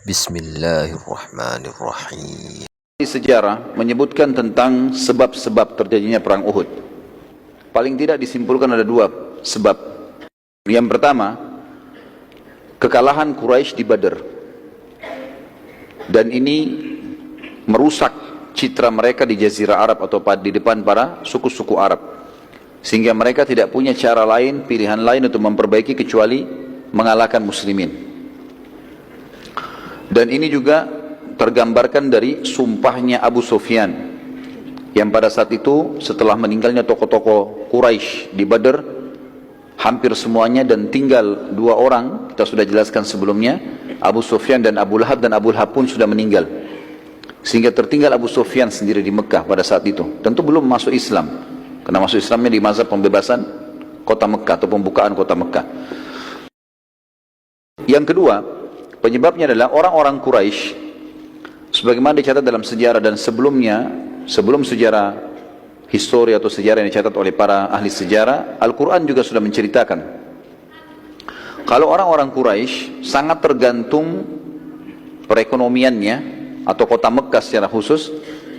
Bismillahirrahmanirrahim. Sejarah menyebutkan tentang sebab-sebab terjadinya perang Uhud. Paling tidak disimpulkan ada dua sebab. Yang pertama, kekalahan Quraisy di Badar. Dan ini merusak citra mereka di Jazirah Arab atau di depan para suku-suku Arab. Sehingga mereka tidak punya cara lain, pilihan lain untuk memperbaiki kecuali mengalahkan muslimin. Dan ini juga tergambarkan dari sumpahnya Abu Sufyan yang pada saat itu setelah meninggalnya tokoh-tokoh Quraisy di Badar hampir semuanya dan tinggal dua orang, kita sudah jelaskan sebelumnya, Abu Sufyan dan Abu Lahab, dan Abu Lahab pun sudah meninggal sehingga tertinggal Abu Sufyan sendiri di Mekah pada saat itu. Tentu belum masuk Islam karena masuk Islamnya di masa pembebasan kota Mekah atau pembukaan kota Mekah. Yang kedua, penyebabnya adalah orang-orang Quraisy sebagaimana dicatat dalam sejarah dan sebelumnya, sebelum sejarah histori atau sejarah yang dicatat oleh para ahli sejarah, Al-Quran juga sudah menceritakan kalau orang-orang Quraisy sangat tergantung perekonomiannya atau kota Mekah secara khusus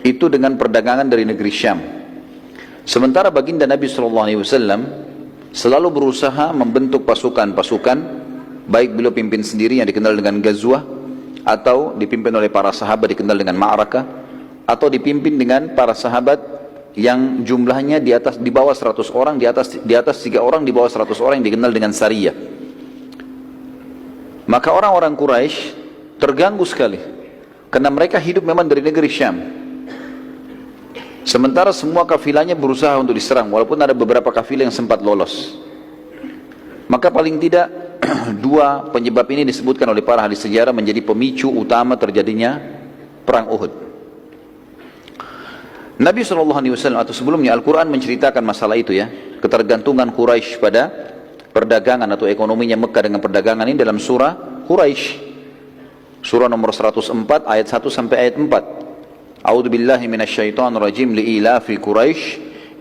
itu dengan perdagangan dari negeri Syam. Sementara baginda Nabi SAW selalu berusaha membentuk pasukan-pasukan, baik beliau pimpin sendiri yang dikenal dengan Ghazwah, atau dipimpin oleh para sahabat dikenal dengan Ma'arakah, atau dipimpin dengan para sahabat yang jumlahnya di bawah 100 orang, di atas 3 orang, di bawah 100 orang yang dikenal dengan Sariyah. Maka orang-orang Quraisy terganggu sekali karena mereka hidup memang dari negeri Syam. Sementara semua kafilahnya berusaha untuk diserang, walaupun ada beberapa kafilah yang sempat lolos. Maka paling tidak dua penyebab ini disebutkan oleh para ahli sejarah menjadi pemicu utama terjadinya perang Uhud. Nabi SAW atau sebelumnya Al-Quran menceritakan masalah itu ya, ketergantungan Quraisy pada perdagangan atau ekonominya Mekah dengan perdagangan ini dalam surah Quraisy, surah nomor 104 ayat 1 sampai ayat 4. A'udzu billahi minasyaitonir rajim, li'ilafi Quraisy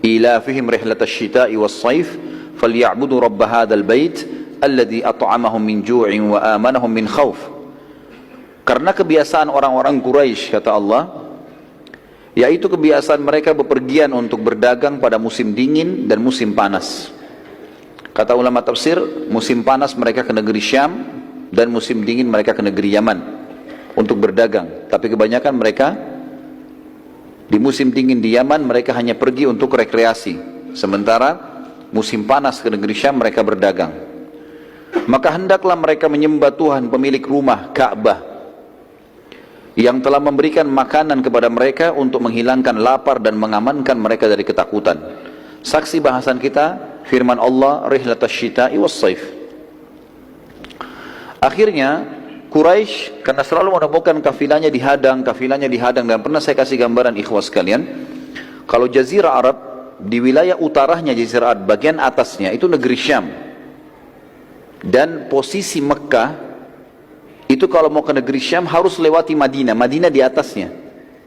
ilafihim rihlatash shita'i was-shaif falyabudu rabb hadzal bait alladzi at'amahum min ju'in wa amanahum min khauf. Karena kebiasaan orang-orang Quraisy, kata Allah, yaitu kebiasaan mereka bepergian untuk berdagang pada musim dingin dan musim panas. Kata ulama tafsir, musim panas mereka ke negeri Syam dan musim dingin mereka ke negeri Yaman untuk berdagang. Tapi kebanyakan mereka di musim dingin di Yaman mereka hanya pergi untuk rekreasi, sementara musim panas ke negeri Syam mereka berdagang. Maka hendaklah mereka menyembah Tuhan pemilik rumah Ka'bah yang telah memberikan makanan kepada mereka untuk menghilangkan lapar dan mengamankan mereka dari ketakutan. Saksi bahasan kita firman Allah, rihlatash shita'i was-shaif. Akhirnya Quraisy karena selalu menemukan kafilahnya dihadang, dan pernah saya kasih gambaran ikhwas sekalian, kalau Jazirah Arab di wilayah utaranya Jazirah Arab bagian atasnya itu negeri Syam. Dan posisi Mekah itu kalau mau ke negeri Syam harus lewati Madinah, Madinah di atasnya.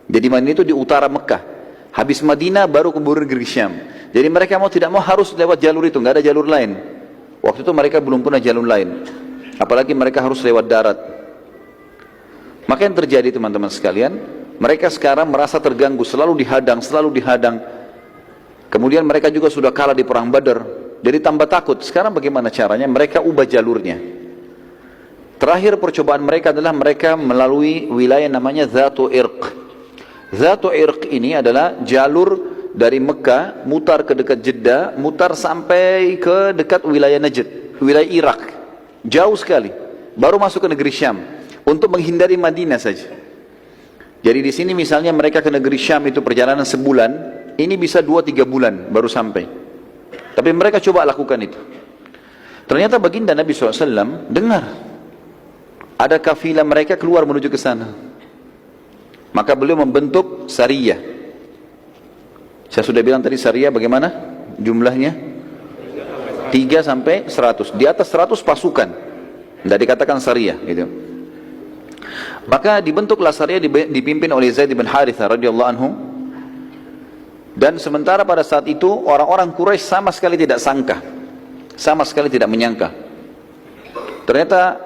Jadi Madinah itu di utara Mekah. Habis Madinah baru ke negeri Syam. Jadi mereka mau tidak mau harus lewat jalur itu, nggak ada jalur lain. Waktu itu mereka belum punya jalur lain. Apalagi mereka harus lewat darat. Maka yang terjadi teman-teman sekalian, mereka sekarang merasa terganggu, selalu dihadang. Kemudian mereka juga sudah kalah di perang Badar. Jadi tambah takut. Sekarang bagaimana caranya? Mereka ubah jalurnya. Terakhir percobaan mereka adalah mereka melalui wilayah namanya Dzatu Irq. Dzatu Irq ini adalah jalur dari Mekah mutar ke dekat Jeddah, mutar sampai ke dekat wilayah Najd, wilayah Irak. Jauh sekali. Baru masuk ke negeri Syam untuk menghindari Madinah saja. Jadi di sini misalnya mereka ke negeri Syam itu perjalanan sebulan, ini bisa 2-3 bulan baru sampai. Tapi mereka coba lakukan itu. Ternyata baginda Nabi SAW dengar ada kafilah mereka keluar menuju ke sana. Maka beliau membentuk Sariyah. Saya sudah bilang tadi Sariyah bagaimana jumlahnya? 3 sampai 100. Di atas 100 pasukan. Tidak dikatakan Sariyah gitu. Maka dibentuklah Sariyah dipimpin oleh Zaid bin Harithah radhiyallahu anhu. Dan sementara pada saat itu orang-orang Quraisy sama sekali tidak sangka, sama sekali tidak menyangka. Ternyata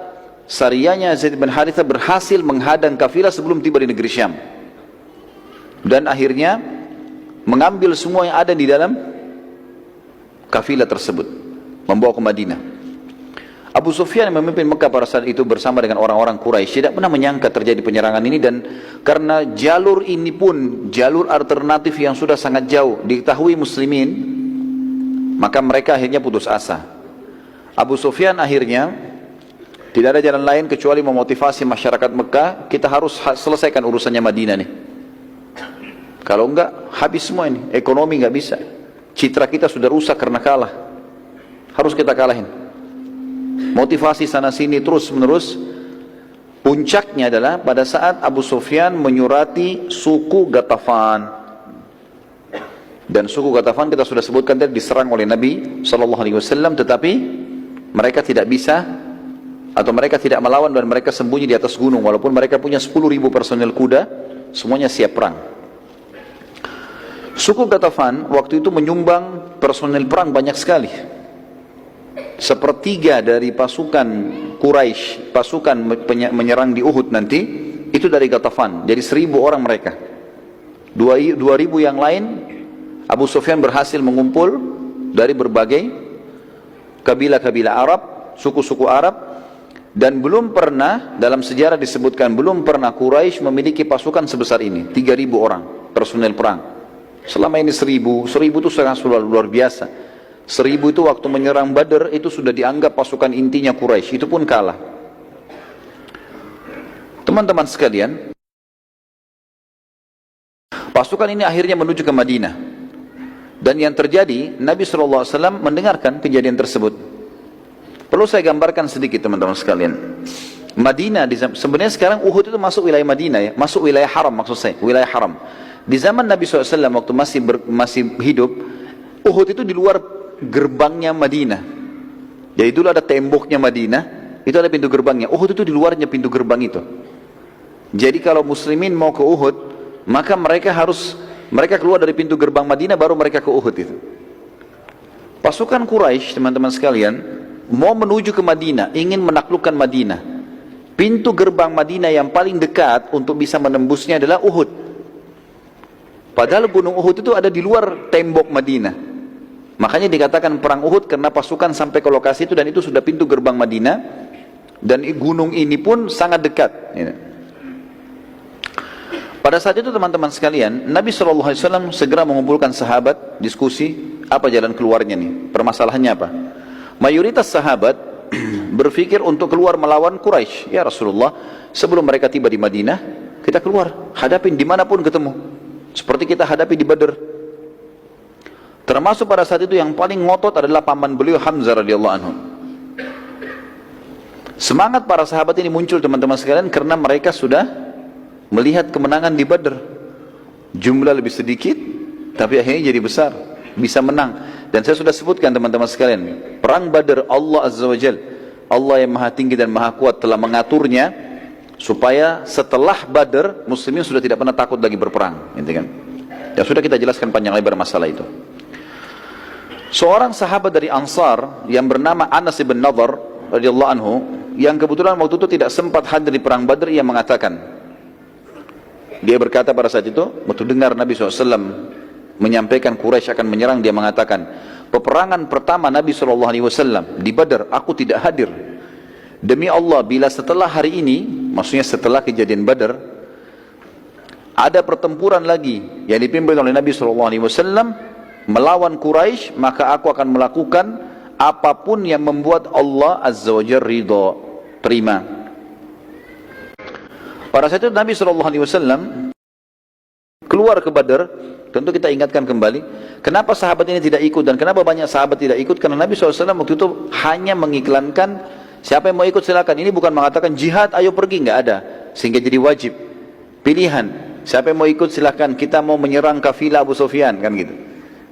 Sariyahnya Zaid bin Harithah berhasil menghadang kafilah sebelum tiba di negeri Syam. Dan akhirnya mengambil semua yang ada di dalam kafilah tersebut, membawa ke Madinah. Abu Sufyan yang memimpin Mekah pada saat itu bersama dengan orang-orang Quraisy tidak pernah menyangka terjadi penyerangan ini, dan karena jalur ini pun jalur alternatif yang sudah sangat jauh diketahui muslimin, maka mereka akhirnya putus asa. Abu Sufyan akhirnya tidak ada jalan lain kecuali memotivasi masyarakat Mekah, kita harus selesaikan urusannya Madinah nih. Kalau enggak habis semua ini, ekonomi enggak bisa. Citra kita sudah rusak karena kalah. Harus kita kalahin. Motivasi sana sini terus menerus. Puncaknya adalah pada saat Abu Sufyan menyurati suku Ghatafan. Dan suku Ghatafan kita sudah sebutkan tadi diserang oleh Nabi SAW, tetapi mereka tidak bisa atau mereka tidak melawan dan mereka sembunyi di atas gunung, walaupun mereka punya 10.000 personel kuda, semuanya siap perang. Suku Ghatafan waktu itu menyumbang personel perang banyak sekali. Sepertiga dari pasukan Quraisy, pasukan menyerang di Uhud nanti, itu dari Ghatafan. Jadi 1.000 orang mereka. 2.000 yang lain, Abu Sufyan berhasil mengumpul dari berbagai kabilah-kabilah Arab, suku-suku Arab, dan belum pernah, dalam sejarah disebutkan, belum pernah Quraisy memiliki pasukan sebesar ini, 3.000 orang personel perang. Selama ini 1.000 itu sangat luar biasa. 1.000 itu waktu menyerang Badr itu sudah dianggap pasukan intinya Quraisy, itu pun kalah. Teman-teman sekalian, pasukan ini akhirnya menuju ke Madinah. Dan yang terjadi, Nabi SAW mendengarkan kejadian tersebut. Perlu saya gambarkan sedikit teman-teman sekalian. Madinah, sebenarnya sekarang Uhud itu masuk wilayah Madinah ya, masuk wilayah haram maksud saya, wilayah haram. Di zaman Nabi SAW waktu masih hidup, Uhud itu di luar gerbangnya Madinah. Jadi dulu ada temboknya Madinah, itu ada pintu gerbangnya. Uhud itu di luarnya pintu gerbang itu. Jadi kalau muslimin mau ke Uhud, maka mereka keluar dari pintu gerbang Madinah baru mereka ke Uhud itu. Pasukan Quraisy, teman-teman sekalian, mau menuju ke Madinah, ingin menaklukkan Madinah. Pintu gerbang Madinah yang paling dekat untuk bisa menembusnya adalah Uhud. Padahal gunung Uhud itu ada di luar tembok Madinah. Makanya dikatakan perang Uhud karena pasukan sampai ke lokasi itu, dan itu sudah pintu gerbang Madinah, dan gunung ini pun sangat dekat. Pada saat itu teman-teman sekalian, Nabi SAW segera mengumpulkan sahabat, diskusi apa jalan keluarnya nih, permasalahannya apa. Mayoritas sahabat berpikir untuk keluar melawan Quraisy. Ya Rasulullah, sebelum mereka tiba di Madinah, kita keluar, hadapin dimanapun ketemu, seperti kita hadapi di Badr. Termasuk pada saat itu yang paling ngotot adalah paman beliau Hamzah radhiyallahu anhu. Semangat para sahabat ini muncul teman-teman sekalian karena mereka sudah melihat kemenangan di Badr. Jumlah lebih sedikit, tapi akhirnya jadi besar, bisa menang. Dan saya sudah sebutkan teman-teman sekalian, perang Badr Allah Azza wa Jal, Allah yang maha tinggi dan maha kuat telah mengaturnya supaya setelah Badr muslimin sudah tidak pernah takut lagi berperang, gitu kan? Ya sudah kita jelaskan panjang lebar masalah itu. Seorang sahabat dari Ansar yang bernama Anas bin Nadhr radhiyallahu anhu, yang kebetulan waktu itu tidak sempat hadir di perang Badr, ia mengatakan, dia berkata pada saat itu, waktu dengar Nabi SAW menyampaikan Quraisy akan menyerang, dia mengatakan, peperangan pertama Nabi SAW di Badr, aku tidak hadir. Demi Allah, bila setelah hari ini, maksudnya setelah kejadian Badr, ada pertempuran lagi yang dipimpin oleh Nabi SAW melawan Quraisy, maka aku akan melakukan apapun yang membuat Allah Azza wa Jalla ridha, terima. Pada saat itu Nabi SAW keluar ke Badr. Tentu kita ingatkan kembali, kenapa sahabat ini tidak ikut dan kenapa banyak sahabat tidak ikut, karena Nabi SAW waktu itu hanya mengiklankan, siapa yang mau ikut silakan. Ini bukan mengatakan jihad, ayo pergi, nggak ada. Sehingga jadi wajib, pilihan, siapa yang mau ikut silakan, kita mau menyerang kafilah Abu Sufyan, kan gitu.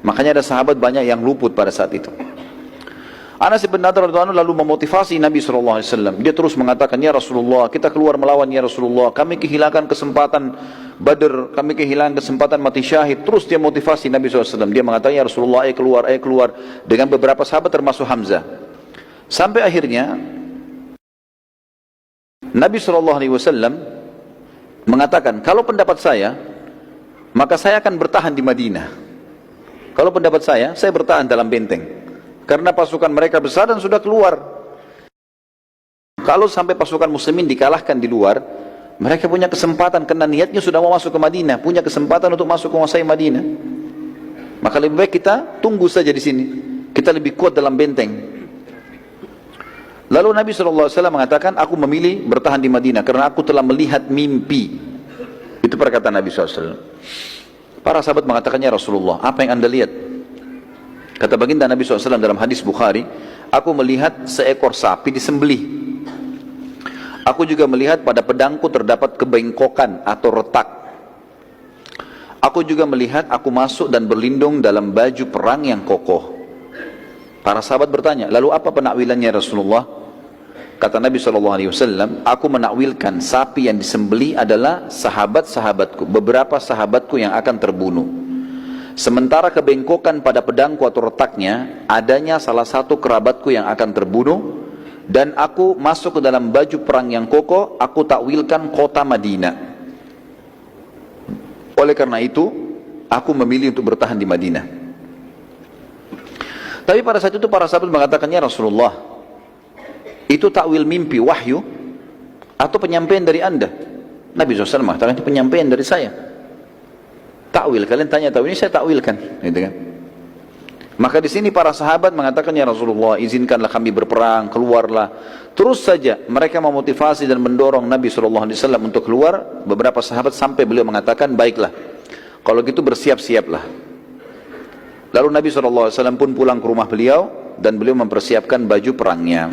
Makanya ada sahabat banyak yang luput pada saat itu. Anas bin Nadhr radhiyallahu anhu lalu memotivasi Nabi SAW. Dia terus mengatakan, ya Rasulullah, kita keluar melawan ya Rasulullah, kami kehilangan kesempatan Badr, kami kehilangan kesempatan mati syahid. Terus dia motivasi Nabi SAW. Dia mengatakan, ya Rasulullah, ayo keluar, dengan beberapa sahabat termasuk Hamzah. Sampai akhirnya Nabi SAW mengatakan, kalau pendapat saya, maka saya akan bertahan di Madinah. Kalau pendapat saya bertahan dalam benteng. Karena pasukan mereka besar dan sudah keluar. Kalau sampai pasukan muslimin dikalahkan di luar, mereka punya kesempatan, karena niatnya sudah mau masuk ke Madinah, punya kesempatan untuk masuk menguasai Madinah. Maka lebih baik kita tunggu saja di sini. Kita lebih kuat dalam benteng. Lalu Nabi SAW mengatakan, aku memilih bertahan di Madinah karena aku telah melihat mimpi. Itu perkataan Nabi SAW. Para sahabat mengatakannya, Rasulullah, apa yang anda lihat? Kata baginda Nabi SAW dalam hadis Bukhari, aku melihat seekor sapi disembelih. Aku juga melihat pada pedangku terdapat kebengkokan atau retak. Aku juga melihat aku masuk dan berlindung dalam baju perang yang kokoh. Para sahabat bertanya, lalu apa penakwilannya Rasulullah? Kata Nabi SAW, aku menakwilkan sapi yang disembelih adalah sahabat-sahabatku, beberapa sahabatku yang akan terbunuh. Sementara kebengkokan pada pedangku atau retaknya, adanya salah satu kerabatku yang akan terbunuh, dan aku masuk ke dalam baju perang yang kokoh, aku takwilkan kota Madinah. Oleh karena itu, aku memilih untuk bertahan di Madinah. Tapi pada saat itu para sahabat mengatakannya, Rasulullah, itu takwil mimpi, wahyu, atau penyampaian dari anda? Nabi SAW mengatakan, itu penyampaian dari saya. Takwil, kalian tanya takwil, ini saya takwilkan, gitu kan? Maka di sini para sahabat mengatakan, ya Rasulullah, izinkanlah kami berperang, keluarlah. Terus saja mereka memotivasi dan mendorong Nabi SAW untuk keluar. Beberapa sahabat sampai beliau mengatakan, baiklah, kalau gitu bersiap-siaplah. Lalu Nabi SAW pun pulang ke rumah beliau dan beliau mempersiapkan baju perangnya.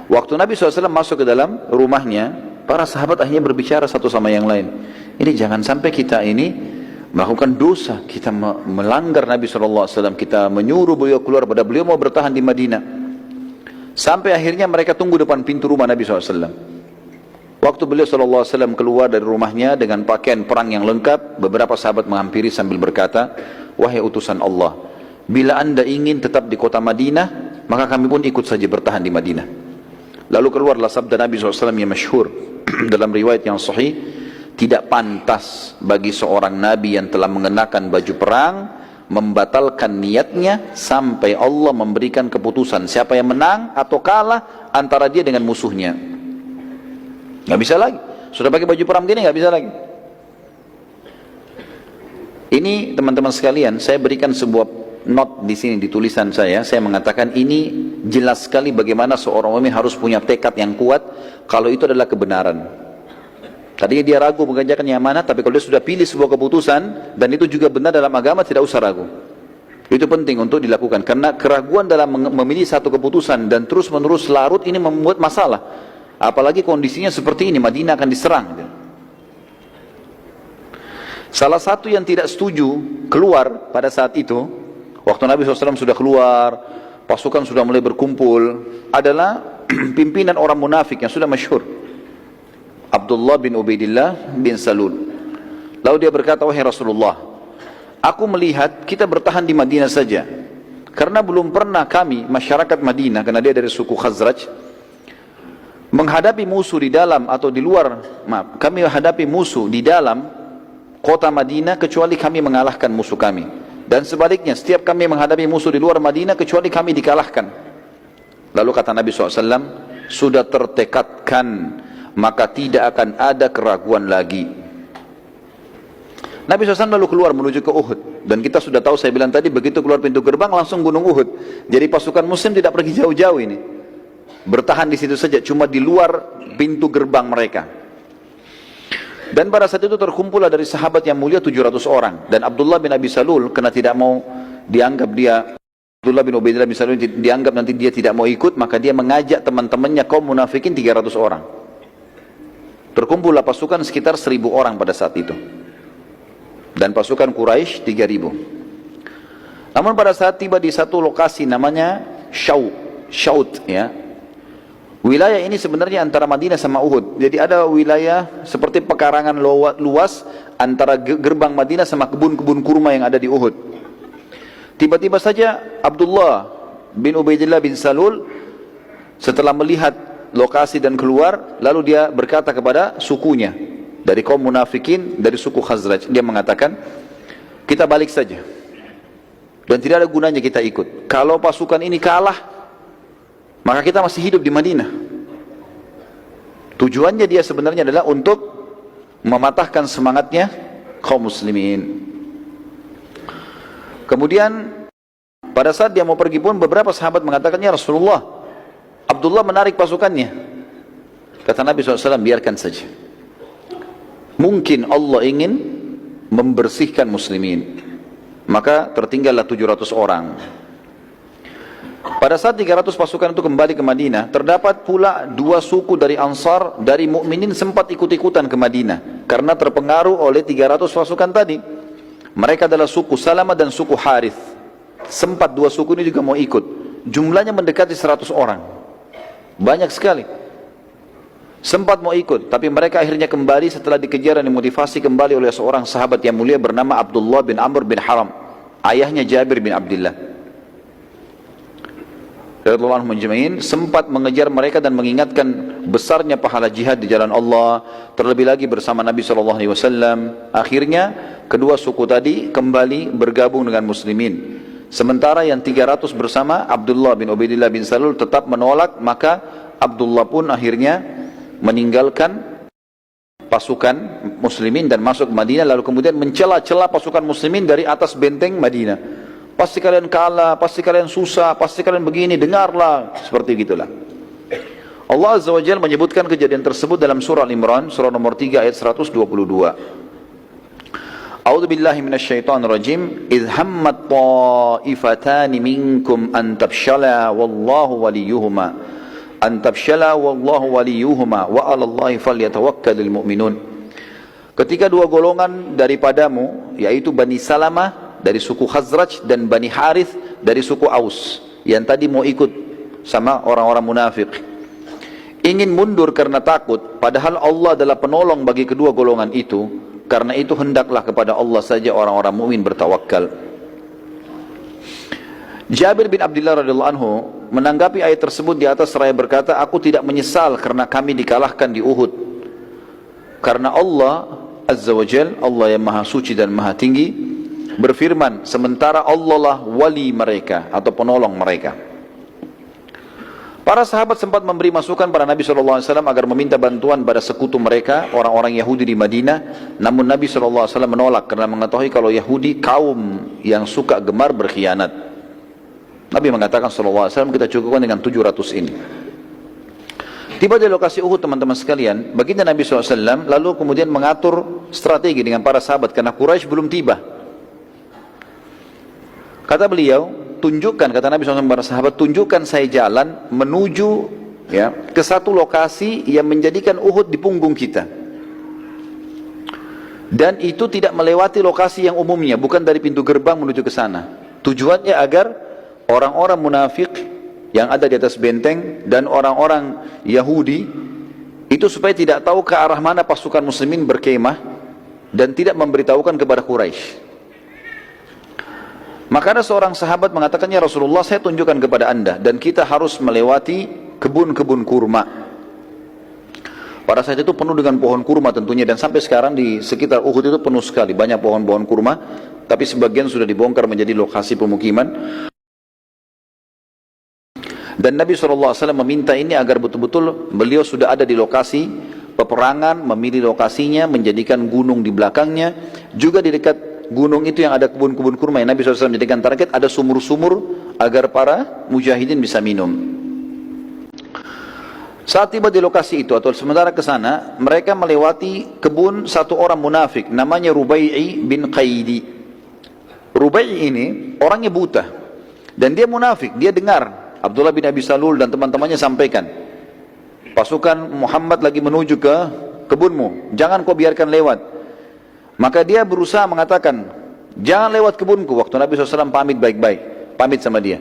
Waktu Nabi SAW masuk ke dalam rumahnya, para sahabat akhirnya berbicara satu sama yang lain. Ini jangan sampai kita ini melakukan dosa, kita melanggar Nabi SAW, kita menyuruh beliau keluar, pada beliau mau bertahan di Madinah. Sampai akhirnya mereka tunggu depan pintu rumah Nabi SAW. Waktu beliau SAW keluar dari rumahnya dengan pakaian perang yang lengkap, beberapa sahabat menghampiri sambil berkata, wahai utusan Allah, bila anda ingin tetap di kota Madinah, maka kami pun ikut saja bertahan di Madinah. Lalu keluarlah sabda Nabi SAW yang masyhur dalam riwayat yang sahih, tidak pantas bagi seorang Nabi yang telah mengenakan baju perang membatalkan niatnya sampai Allah memberikan keputusan siapa yang menang atau kalah antara dia dengan musuhnya. Nggak bisa lagi, sudah pakai baju perang gini nggak bisa lagi. Ini teman-teman sekalian, saya berikan sebuah note di sini di tulisan saya mengatakan ini jelas sekali bagaimana seorang mukmin harus punya tekad yang kuat kalau itu adalah kebenaran. Tadinya dia ragu mengerjakan yang mana, tapi kalau dia sudah pilih sebuah keputusan dan itu juga benar dalam agama, tidak usah ragu. Itu penting untuk dilakukan, karena keraguan dalam memilih satu keputusan dan terus menerus larut ini membuat masalah. Apalagi kondisinya seperti ini, Madinah akan diserang. Salah satu yang tidak setuju keluar pada saat itu, waktu Nabi SAW sudah keluar, pasukan sudah mulai berkumpul, adalah pimpinan orang munafik yang sudah masyhur, Abdullah bin Ubaidillah bin Salul. Lalu dia berkata, wahai Rasulullah, aku melihat kita bertahan di Madinah saja, karena belum pernah kami, masyarakat Madinah, karena dia dari suku Khazraj, menghadapi musuh di dalam atau di luar, kami menghadapi musuh di dalam kota Madinah kecuali kami mengalahkan musuh kami. Dan sebaliknya, setiap kami menghadapi musuh di luar Madinah kecuali kami dikalahkan. Lalu kata Nabi SAW, sudah tertekadkan, maka tidak akan ada keraguan lagi. Nabi SAW lalu keluar menuju ke Uhud. Dan kita sudah tahu, saya bilang tadi, begitu keluar pintu gerbang langsung gunung Uhud. Jadi pasukan muslim tidak pergi jauh-jauh ini, bertahan di situ saja, cuma di luar pintu gerbang mereka. Dan pada saat itu terkumpullah dari sahabat yang mulia 700 orang. Dan Abdullah bin Abi Salul, karena tidak mau dianggap dia, Abdullah bin Ubaidillah bin Salul dianggap nanti dia tidak mau ikut, maka dia mengajak teman-temannya kaum munafikin 300 orang. Terkumpullah pasukan sekitar 1000 orang pada saat itu. Dan pasukan Quraisy 3000. Namun pada saat tiba di satu lokasi namanya Syaut, ya. Wilayah ini sebenarnya antara Madinah sama Uhud. Jadi ada wilayah seperti pekarangan luas antara gerbang Madinah sama kebun-kebun kurma yang ada di Uhud. Tiba-tiba saja Abdullah bin Ubaidillah bin Salul setelah melihat lokasi dan keluar, lalu dia berkata kepada sukunya, dari kaum munafikin, dari suku Khazraj, dia mengatakan, kita balik saja, dan tidak ada gunanya kita ikut. Kalau pasukan ini kalah, maka kita masih hidup di Madinah. Tujuannya dia sebenarnya adalah untuk mematahkan semangatnya kaum muslimin. Kemudian pada saat dia mau pergi pun, beberapa sahabat mengatakan, ya Rasulullah, Abdullah menarik pasukannya. Kata Nabi SAW, biarkan saja. Mungkin Allah ingin membersihkan muslimin. Maka tertinggallah 700 orang. Pada saat 300 pasukan itu kembali ke Madinah, terdapat pula 2 suku dari Ansar, dari mukminin sempat ikut-ikutan ke Madinah. Karena terpengaruh oleh 300 pasukan tadi. Mereka adalah suku Salamah dan suku Harith. Sempat 2 suku ini juga mau ikut. Jumlahnya mendekati 100 orang. Banyak sekali. Sempat mau ikut, tapi mereka akhirnya kembali setelah dikejar dan dimotivasi kembali oleh seorang sahabat yang mulia bernama Abdullah bin Amr bin Haram, ayahnya Jabir bin Abdullah radhiyallahu anhum ajma'in, sempat mengejar mereka dan mengingatkan besarnya pahala jihad di jalan Allah, terlebih lagi bersama Nabi SAW. Akhirnya kedua suku tadi kembali bergabung dengan muslimin. Sementara yang 300 bersama Abdullah bin Ubaidillah bin Salul tetap menolak, maka Abdullah pun akhirnya meninggalkan pasukan muslimin dan masuk ke Madinah, lalu kemudian mencela-cela pasukan muslimin dari atas benteng Madinah. Pasti kalian kalah, pasti kalian susah, pasti kalian begini, dengarlah, seperti gitulah. Allah Azza wa Jalla menyebutkan kejadian tersebut dalam surah Al-Imran, surah nomor 3 ayat 122. A'udzu billahi minasyaitonir rajim. Idh hammat ta'ifatani minkum an tabshala wallahu waliyuhuma. An tabshala wallahu waliyuhuma wa 'alallahi falyatawakkalul mu'minun. Ketika 2 golongan daripadamu, yaitu Bani Salamah dari suku Khazraj dan Bani Harith dari suku Aus, yang tadi mau ikut sama orang-orang munafik, ingin mundur karena takut, padahal Allah adalah penolong bagi kedua golongan itu. Karena itu hendaklah kepada Allah saja orang-orang mukmin bertawakal. Jabir bin Abdullah radhiyallahu anhu menanggapi ayat tersebut di atas seraya berkata, aku tidak menyesal karena kami dikalahkan di Uhud. Karena Allah Azza wa Jal, Allah yang maha suci dan maha tinggi, berfirman, sementara Allah lah wali mereka atau penolong mereka. Para sahabat sempat memberi masukan pada Nabi SAW agar meminta bantuan pada sekutu mereka, orang-orang Yahudi di Madinah. Namun Nabi SAW menolak karena mengetahui kalau Yahudi kaum yang suka gemar berkhianat. Nabi mengatakan SAW, kita cukupkan dengan 700 ini. Tiba di lokasi Uhud, teman-teman sekalian, baginda Nabi SAW lalu kemudian mengatur strategi dengan para sahabat karena Quraisy belum tiba. Kata beliau, tunjukkan, kata Nabi SAW kepada sahabat, tunjukkan saya jalan menuju ke satu lokasi yang menjadikan Uhud di punggung kita. Dan itu tidak melewati lokasi yang umumnya, bukan dari pintu gerbang menuju ke sana. Tujuannya agar orang-orang munafik yang ada di atas benteng dan orang-orang Yahudi itu supaya tidak tahu ke arah mana pasukan muslimin berkemah dan tidak memberitahukan kepada Quraisy. Maka ada seorang sahabat mengatakan, ya Rasulullah, saya tunjukkan kepada anda, dan kita harus melewati kebun-kebun kurma. Pada saat itu penuh dengan pohon kurma tentunya, dan sampai sekarang di sekitar Uhud itu penuh sekali, banyak pohon-pohon kurma, tapi sebagian sudah dibongkar menjadi lokasi pemukiman. Dan Nabi SAW meminta ini agar betul-betul beliau sudah ada di lokasi peperangan, memilih lokasinya, menjadikan gunung di belakangnya, juga di dekat gunung itu yang ada kebun-kebun kurma yang Nabi SAW menjadikan target, ada sumur-sumur agar para mujahidin bisa minum. Saat tiba di lokasi itu atau sementara ke sana, mereka melewati kebun satu orang munafik namanya Rubai'i bin Qaidi. Rubai'i ini orangnya buta dan dia munafik. Dia dengar Abdullah bin Abi Salul dan teman-temannya sampaikan, pasukan Muhammad lagi menuju ke kebunmu, jangan kau biarkan lewat. Maka dia berusaha mengatakan, jangan lewat kebunku. Waktu Nabi SAW pamit baik-baik, pamit sama dia,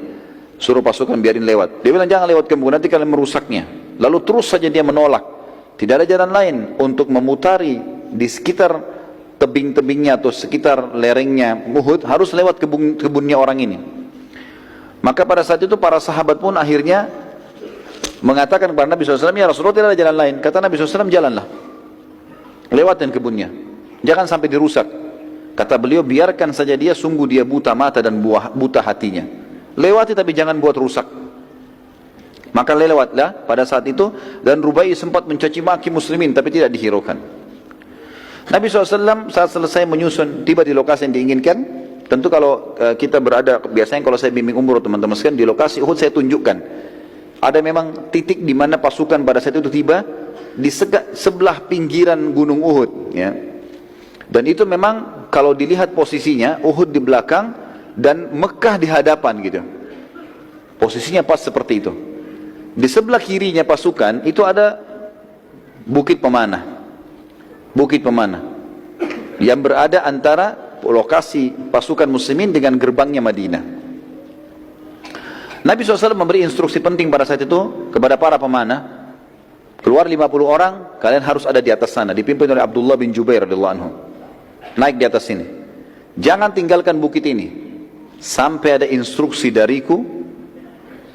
suruh pasukan biarin lewat. Dia bilang, jangan lewat kebun, nanti kalian merusaknya. Lalu terus saja dia menolak. Tidak ada jalan lain untuk memutari di sekitar tebing-tebingnya atau sekitar lerengnya Uhud, harus lewat kebunnya orang ini. Maka pada saat itu para sahabat pun akhirnya mengatakan kepada Nabi SAW, ya Rasulullah tidak ada jalan lain. Kata Nabi SAW, jalanlah, lewatin kebunnya, jangan sampai dirusak. Kata beliau, biarkan saja dia, sungguh dia buta mata dan buta hatinya. Lewati tapi jangan buat rusak. Maka lewatlah pada saat itu, dan Rubai sempat mencaci maki muslimin tapi tidak dihiraukan. Nabi SAW saat selesai menyusun, tiba di lokasi yang diinginkan. Tentu kalau kita berada, biasanya kalau saya bimbing umroh teman-teman sekalian, di lokasi Uhud saya tunjukkan. Ada memang titik di mana pasukan pada saat itu tiba di sebelah pinggiran gunung Uhud, ya. Dan itu memang kalau dilihat posisinya, Uhud di belakang dan Mekah di hadapan gitu. Posisinya pas seperti itu. Di sebelah kirinya pasukan itu ada Bukit Pemanah. Bukit Pemanah yang berada antara lokasi pasukan muslimin dengan gerbangnya Madinah. Nabi SAW memberi instruksi penting pada saat itu kepada para pemanah. Keluar 50 orang, kalian harus ada di atas sana, dipimpin oleh Abdullah bin Jubair radhiyallahu anhu. Naik di atas sini. Jangan tinggalkan bukit ini sampai ada instruksi dariku.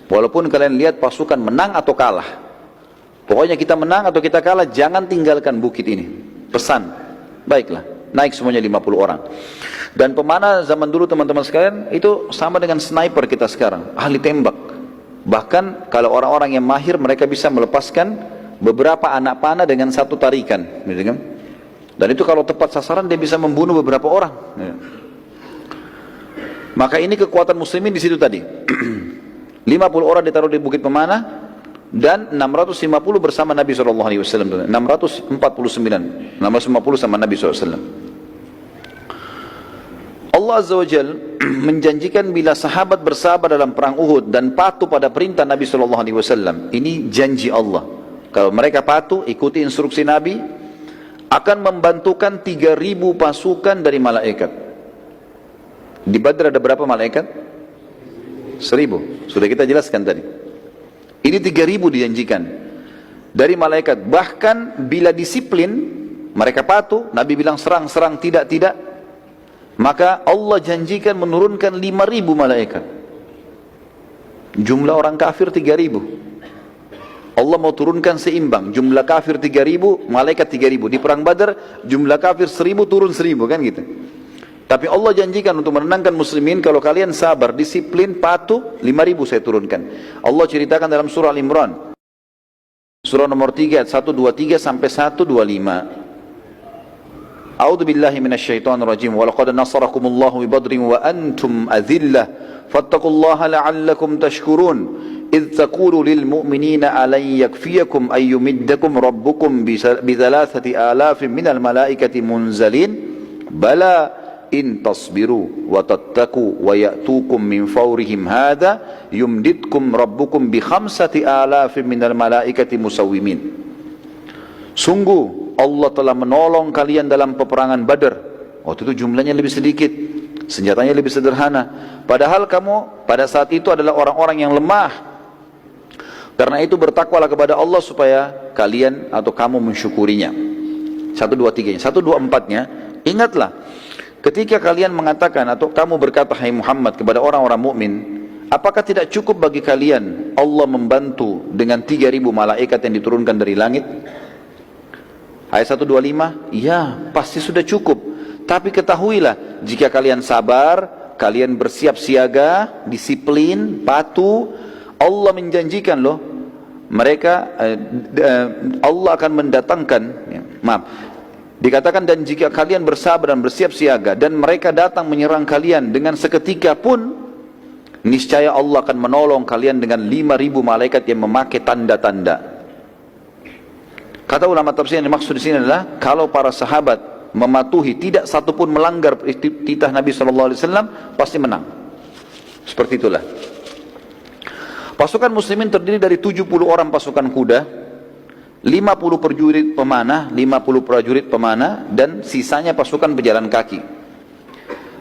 Walaupun kalian lihat pasukan menang atau kalah, pokoknya kita menang atau kita kalah, jangan tinggalkan bukit ini. Pesan. Baiklah, naik semuanya 50 orang. Dan pemanah zaman dulu teman-teman sekalian itu sama dengan sniper kita sekarang, ahli tembak. Bahkan kalau orang-orang yang mahir, mereka bisa melepaskan beberapa anak panah dengan satu tarikan, gitu kan? Dan itu kalau tepat sasaran dia bisa membunuh beberapa orang. Maka ini kekuatan muslimin di situ tadi. 50 orang ditaruh di Bukit Pemanah dan 650 bersama Nabi SAW. 649 sama Nabi SAW. Allah Azza wa Jal menjanjikan bila sahabat bersabar dalam perang Uhud dan patuh pada perintah Nabi SAW. Ini janji Allah. Kalau mereka patuh, ikuti instruksi Nabi, akan membantukan 3.000 pasukan dari malaikat. Di Badr ada berapa malaikat? 1.000. Sudah kita jelaskan tadi. Ini 3.000 dijanjikan dari malaikat. Bahkan bila disiplin, mereka patuh, Nabi bilang serang, tidak, maka Allah janjikan menurunkan 5.000 malaikat. Jumlah orang kafir 3.000. Allah mau turunkan seimbang, jumlah kafir 3.000, malaikat 3.000. Di perang Badar jumlah kafir 1.000 turun 1.000, kan gitu. Tapi Allah janjikan untuk menenangkan muslimin, kalau kalian sabar, disiplin, patuh, 5.000 saya turunkan. Allah ceritakan dalam surah Al-Imran, surah nomor 3 ayat 123 sampai 125. A'udzu billahi minasyaitonir rajim. Wa laqad nasarakumullahu bi Badrin wa antum adhillah fattaqullaha la'allakum tashkurun. إذ تقول للمؤمنين ألن يكفيكم أن يمدكم ربكم بثلاثة آلاف من الملائكة منزلين بلى إن تصبروا وتتقوا ويأتوكم من فورهم هذا يمددكم ربكم بخمسة آلاف من الملائكة مسومين. Sungguh Allah telah menolong kalian dalam peperangan Badar. Waktu itu jumlahnya lebih sedikit, senjatanya lebih sederhana. Padahal kamu pada saat itu adalah orang-orang yang lemah. Karena itu bertakwalah kepada Allah supaya kalian atau kamu mensyukurinya. 1, 2, 3-nya. 1, 2, 4-nya. Ingatlah, ketika kalian mengatakan atau kamu berkata, hai Muhammad, kepada orang-orang mukmin, apakah tidak cukup bagi kalian Allah membantu dengan 3.000 malaikat yang diturunkan dari langit? Ayat 125, ya pasti sudah cukup. Tapi ketahuilah, jika kalian sabar, kalian bersiap siaga, disiplin, patuh, Allah menjanjikan loh, mereka Allah akan mendatangkan, dikatakan, dan jika kalian bersabar dan bersiap siaga dan mereka datang menyerang kalian dengan seketika pun, niscaya Allah akan menolong kalian dengan 5.000 malaikat yang memakai tanda-tanda. Kata ulama tafsir yang dimaksud di sini adalah kalau para sahabat mematuhi, tidak satupun melanggar titah Nabi SAW, pasti menang. Seperti itulah. Pasukan muslimin terdiri dari 70 orang pasukan kuda, 50 prajurit pemanah, dan sisanya pasukan pejalan kaki.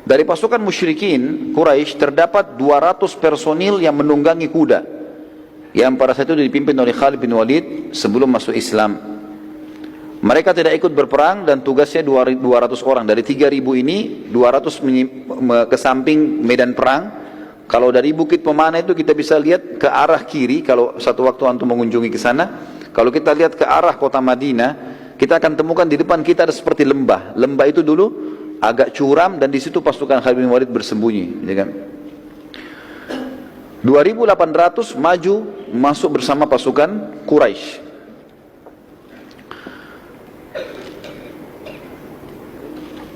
Dari pasukan musyrikin Quraisy terdapat 200 personil yang menunggangi kuda, yang pada saat itu dipimpin oleh Khalid bin Walid sebelum masuk Islam. Mereka tidak ikut berperang dan tugasnya 200 orang. Dari 3.000 ini 200 ke samping medan perang, Kalau dari Bukit Pemana itu kita bisa lihat ke arah kiri, kalau satu waktu antum mengunjungi ke sana, kalau kita lihat ke arah kota Madinah, kita akan temukan di depan kita ada seperti lembah. Lembah itu dulu agak curam dan di situ pasukan Khalid bin Walid bersembunyi, ya kan? 2800 maju masuk bersama pasukan Quraisy.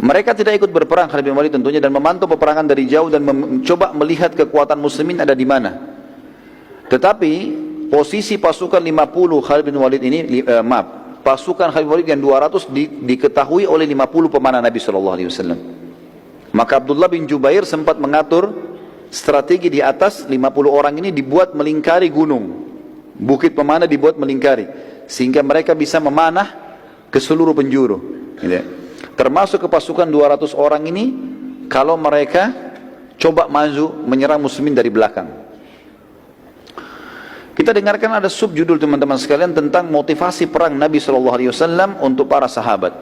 Mereka tidak ikut berperang Khalid bin Walid tentunya, dan memantau peperangan dari jauh dan mencoba melihat kekuatan muslimin ada di mana. Tetapi posisi pasukan 50 Khalid bin Walid ini, pasukan Khalid bin Walid yang 200 diketahui oleh 50 pemanah Nabi SAW. Maka Abdullah bin Jubair sempat mengatur strategi di atas 50 orang ini dibuat melingkari gunung. Bukit Pemanah dibuat melingkari, sehingga mereka bisa memanah ke seluruh penjuru. Gitu. Termasuk ke pasukan 200 orang ini, kalau mereka coba maju menyerang muslimin dari belakang. Kita dengarkan ada subjudul teman-teman sekalian tentang motivasi perang Nabi SAW untuk para sahabat.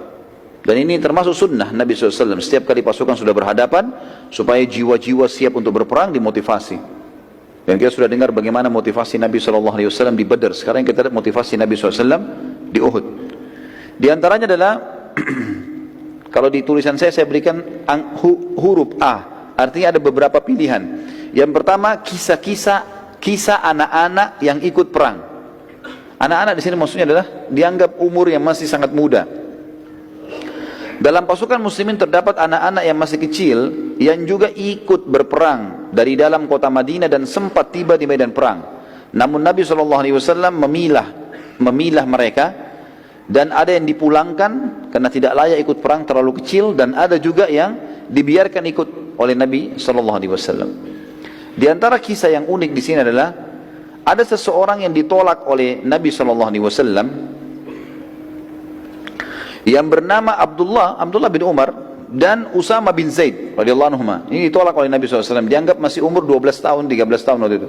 Dan ini termasuk sunnah Nabi SAW. Setiap kali pasukan sudah berhadapan, supaya jiwa-jiwa siap untuk berperang, dimotivasi. Dan kita sudah dengar bagaimana motivasi Nabi SAW di Badr. Sekarang kita lihat motivasi Nabi SAW di Uhud. Di antaranya adalah kalau di tulisan saya berikan huruf A, artinya ada beberapa pilihan. Yang pertama, kisah anak-anak yang ikut perang. Anak-anak di sini maksudnya adalah dianggap umur yang masih sangat muda. Dalam pasukan muslimin terdapat anak-anak yang masih kecil yang juga ikut berperang dari dalam kota Madinah dan sempat tiba di medan perang. Namun Nabi SAW memilah mereka. Dan ada yang dipulangkan karena tidak layak ikut perang, terlalu kecil, dan ada juga yang dibiarkan ikut oleh Nabi SAW. Di antara kisah yang unik di sini adalah ada seseorang yang ditolak oleh Nabi SAW yang bernama Abdullah bin Umar dan Usama bin Zaid radhiyallahu anhuma. Ini ditolak oleh Nabi SAW. Dianggap masih umur 12 tahun, 13 tahun waktu itu.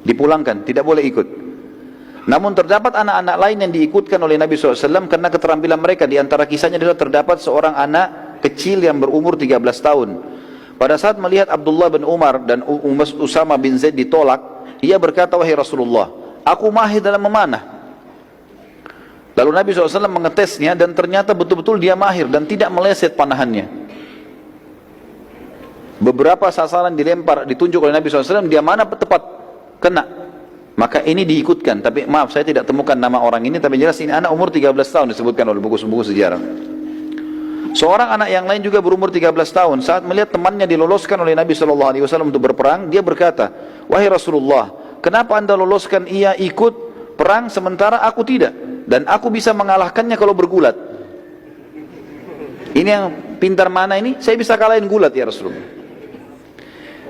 Dipulangkan, tidak boleh ikut. Namun terdapat anak-anak lain yang diikutkan oleh Nabi SAW karena keterampilan mereka. Di antara kisahnya adalah terdapat seorang anak kecil yang berumur 13 tahun. Pada saat melihat Abdullah bin Umar dan Usama bin Zaid ditolak, ia berkata, "Wahai Rasulullah, aku mahir dalam memanah." Lalu Nabi SAW mengetesnya dan ternyata betul-betul dia mahir dan tidak meleset panahannya. Beberapa sasaran dilempar, ditunjuk oleh Nabi SAW, dia mana tepat kena. Maka ini diikutkan, tapi maaf saya tidak temukan nama orang ini, tapi jelas ini anak umur 13 tahun disebutkan oleh buku-buku sejarah. Seorang anak yang lain juga berumur 13 tahun, saat melihat temannya diloloskan oleh Nabi SAW untuk berperang, dia berkata, "Wahai Rasulullah, kenapa anda loloskan ia ikut perang sementara aku tidak? Dan aku bisa mengalahkannya kalau bergulat." Ini yang pintar mana ini? Saya bisa kalahin gulat ya Rasulullah.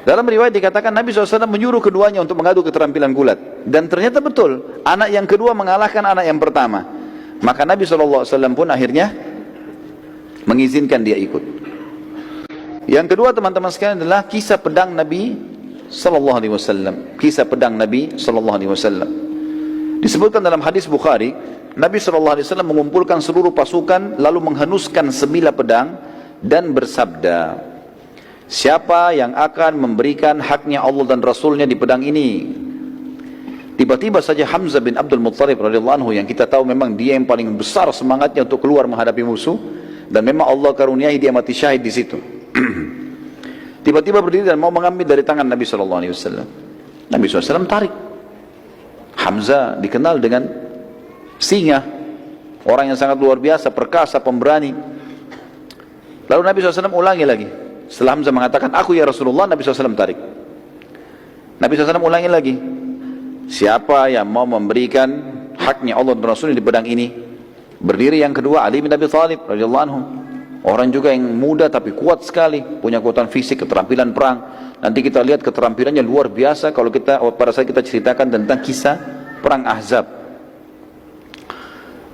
Dalam riwayat dikatakan Nabi SAW menyuruh keduanya untuk mengadu keterampilan gulat. Dan ternyata betul, anak yang kedua mengalahkan anak yang pertama. Maka Nabi SAW pun akhirnya mengizinkan dia ikut. Yang kedua teman-teman sekalian adalah kisah pedang Nabi SAW. Kisah pedang Nabi SAW. Disebutkan dalam hadis Bukhari, Nabi SAW mengumpulkan seluruh pasukan lalu menghenuskan sebilah pedang dan bersabda, "Siapa yang akan memberikan haknya Allah dan Rasulnya di pedang ini?" Tiba-tiba saja Hamzah bin Abdul Muttalib radhiyallahu anhu, yang kita tahu memang dia yang paling besar semangatnya untuk keluar menghadapi musuh, dan memang Allah karuniai dia mati syahid di situ. Tiba-tiba berdiri dan mau mengambil dari tangan Nabi SAW. Nabi SAW tarik. Hamzah dikenal dengan singa, orang yang sangat luar biasa, perkasa, pemberani. Lalu Nabi SAW ulangi lagi. Setelah Hamzah mengatakan, "Aku ya Rasulullah," Nabi SAW tarik. Nabi SAW ulangi lagi, "Siapa yang mau memberikan haknya Allah dan Rasulnya di pedang ini?" Berdiri yang kedua Ali bin Abi Thalib radhiyallahu anhu. Orang juga yang muda tapi kuat sekali, punya kekuatan fisik, keterampilan perang. Nanti kita lihat keterampilannya luar biasa kalau pada saat kita ceritakan tentang kisah perang Ahzab.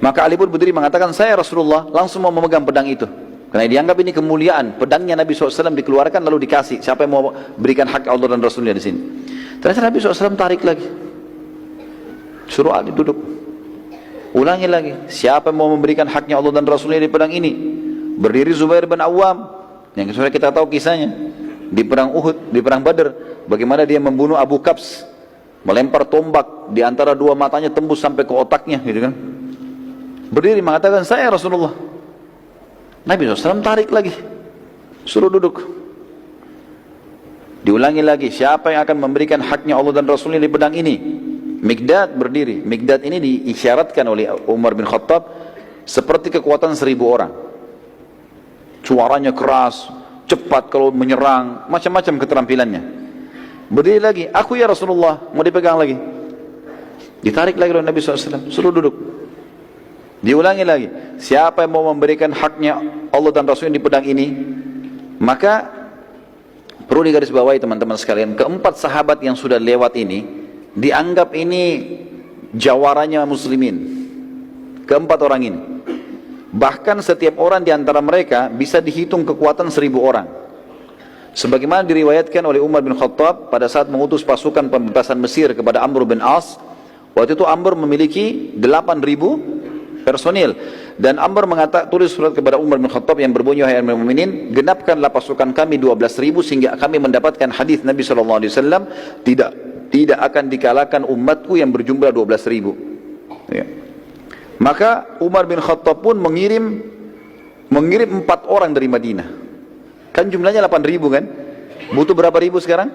Maka Ali pun berdiri mengatakan, "Saya Rasulullah," langsung mau memegang pedang itu. Karena dianggap ini kemuliaan, pedangnya Nabi SAW dikeluarkan lalu dikasih. Siapa yang mau berikan hak Allah dan Rasulnya di sini? Ternyata Nabi SAW tarik lagi. Suruh Ali duduk. Ulangi lagi. Siapa yang mau memberikan haknya Allah dan Rasulnya di pedang ini? Berdiri Zubair bin Awam, yang sudah kita tahu kisahnya. di perang Uhud, di perang Badr, bagaimana dia membunuh Abu Kabs, melempar tombak di antara dua matanya tembus sampai ke otaknya, gitu kan. Berdiri mengatakan, saya Rasulullah. Nabi SAW tarik lagi, suruh duduk. Diulangi lagi, siapa yang akan memberikan haknya Allah dan Rasulnya di pedang ini? Mikdad berdiri. Mikdad ini diisyaratkan oleh Umar bin Khattab seperti kekuatan 1000 orang. Suaranya keras, cepat kalau menyerang, macam-macam keterampilannya. Berdiri lagi, aku ya Rasulullah, mau dipegang lagi. Ditarik lagi oleh Nabi SAW, suruh duduk. Diulangi lagi, siapa yang mau memberikan haknya Allah dan Rasulnya di pedang ini? Maka perlu digarisbawahi teman-teman sekalian, keempat sahabat yang sudah lewat ini dianggap ini jawaranya muslimin. Keempat orang ini, bahkan setiap orang di antara mereka bisa dihitung kekuatan 1000 orang. Sebagaimana diriwayatkan oleh Umar bin Khattab pada saat mengutus pasukan pembebasan Mesir kepada Amr bin As. Waktu itu Amr memiliki 8000 personil, dan Amr tulis surat kepada Umar bin Khattab yang berbunyi, wahai Amirul Mukminin, genapkanlah pasukan kami 12.000 sehingga kami mendapatkan hadis Nabi SAW, tidak akan dikalahkan umatku yang berjumlah 12.000. Ya. Maka Umar bin Khattab pun mengirim 4 orang dari Madinah. Kan jumlahnya 8.000 kan? Butuh berapa ribu sekarang?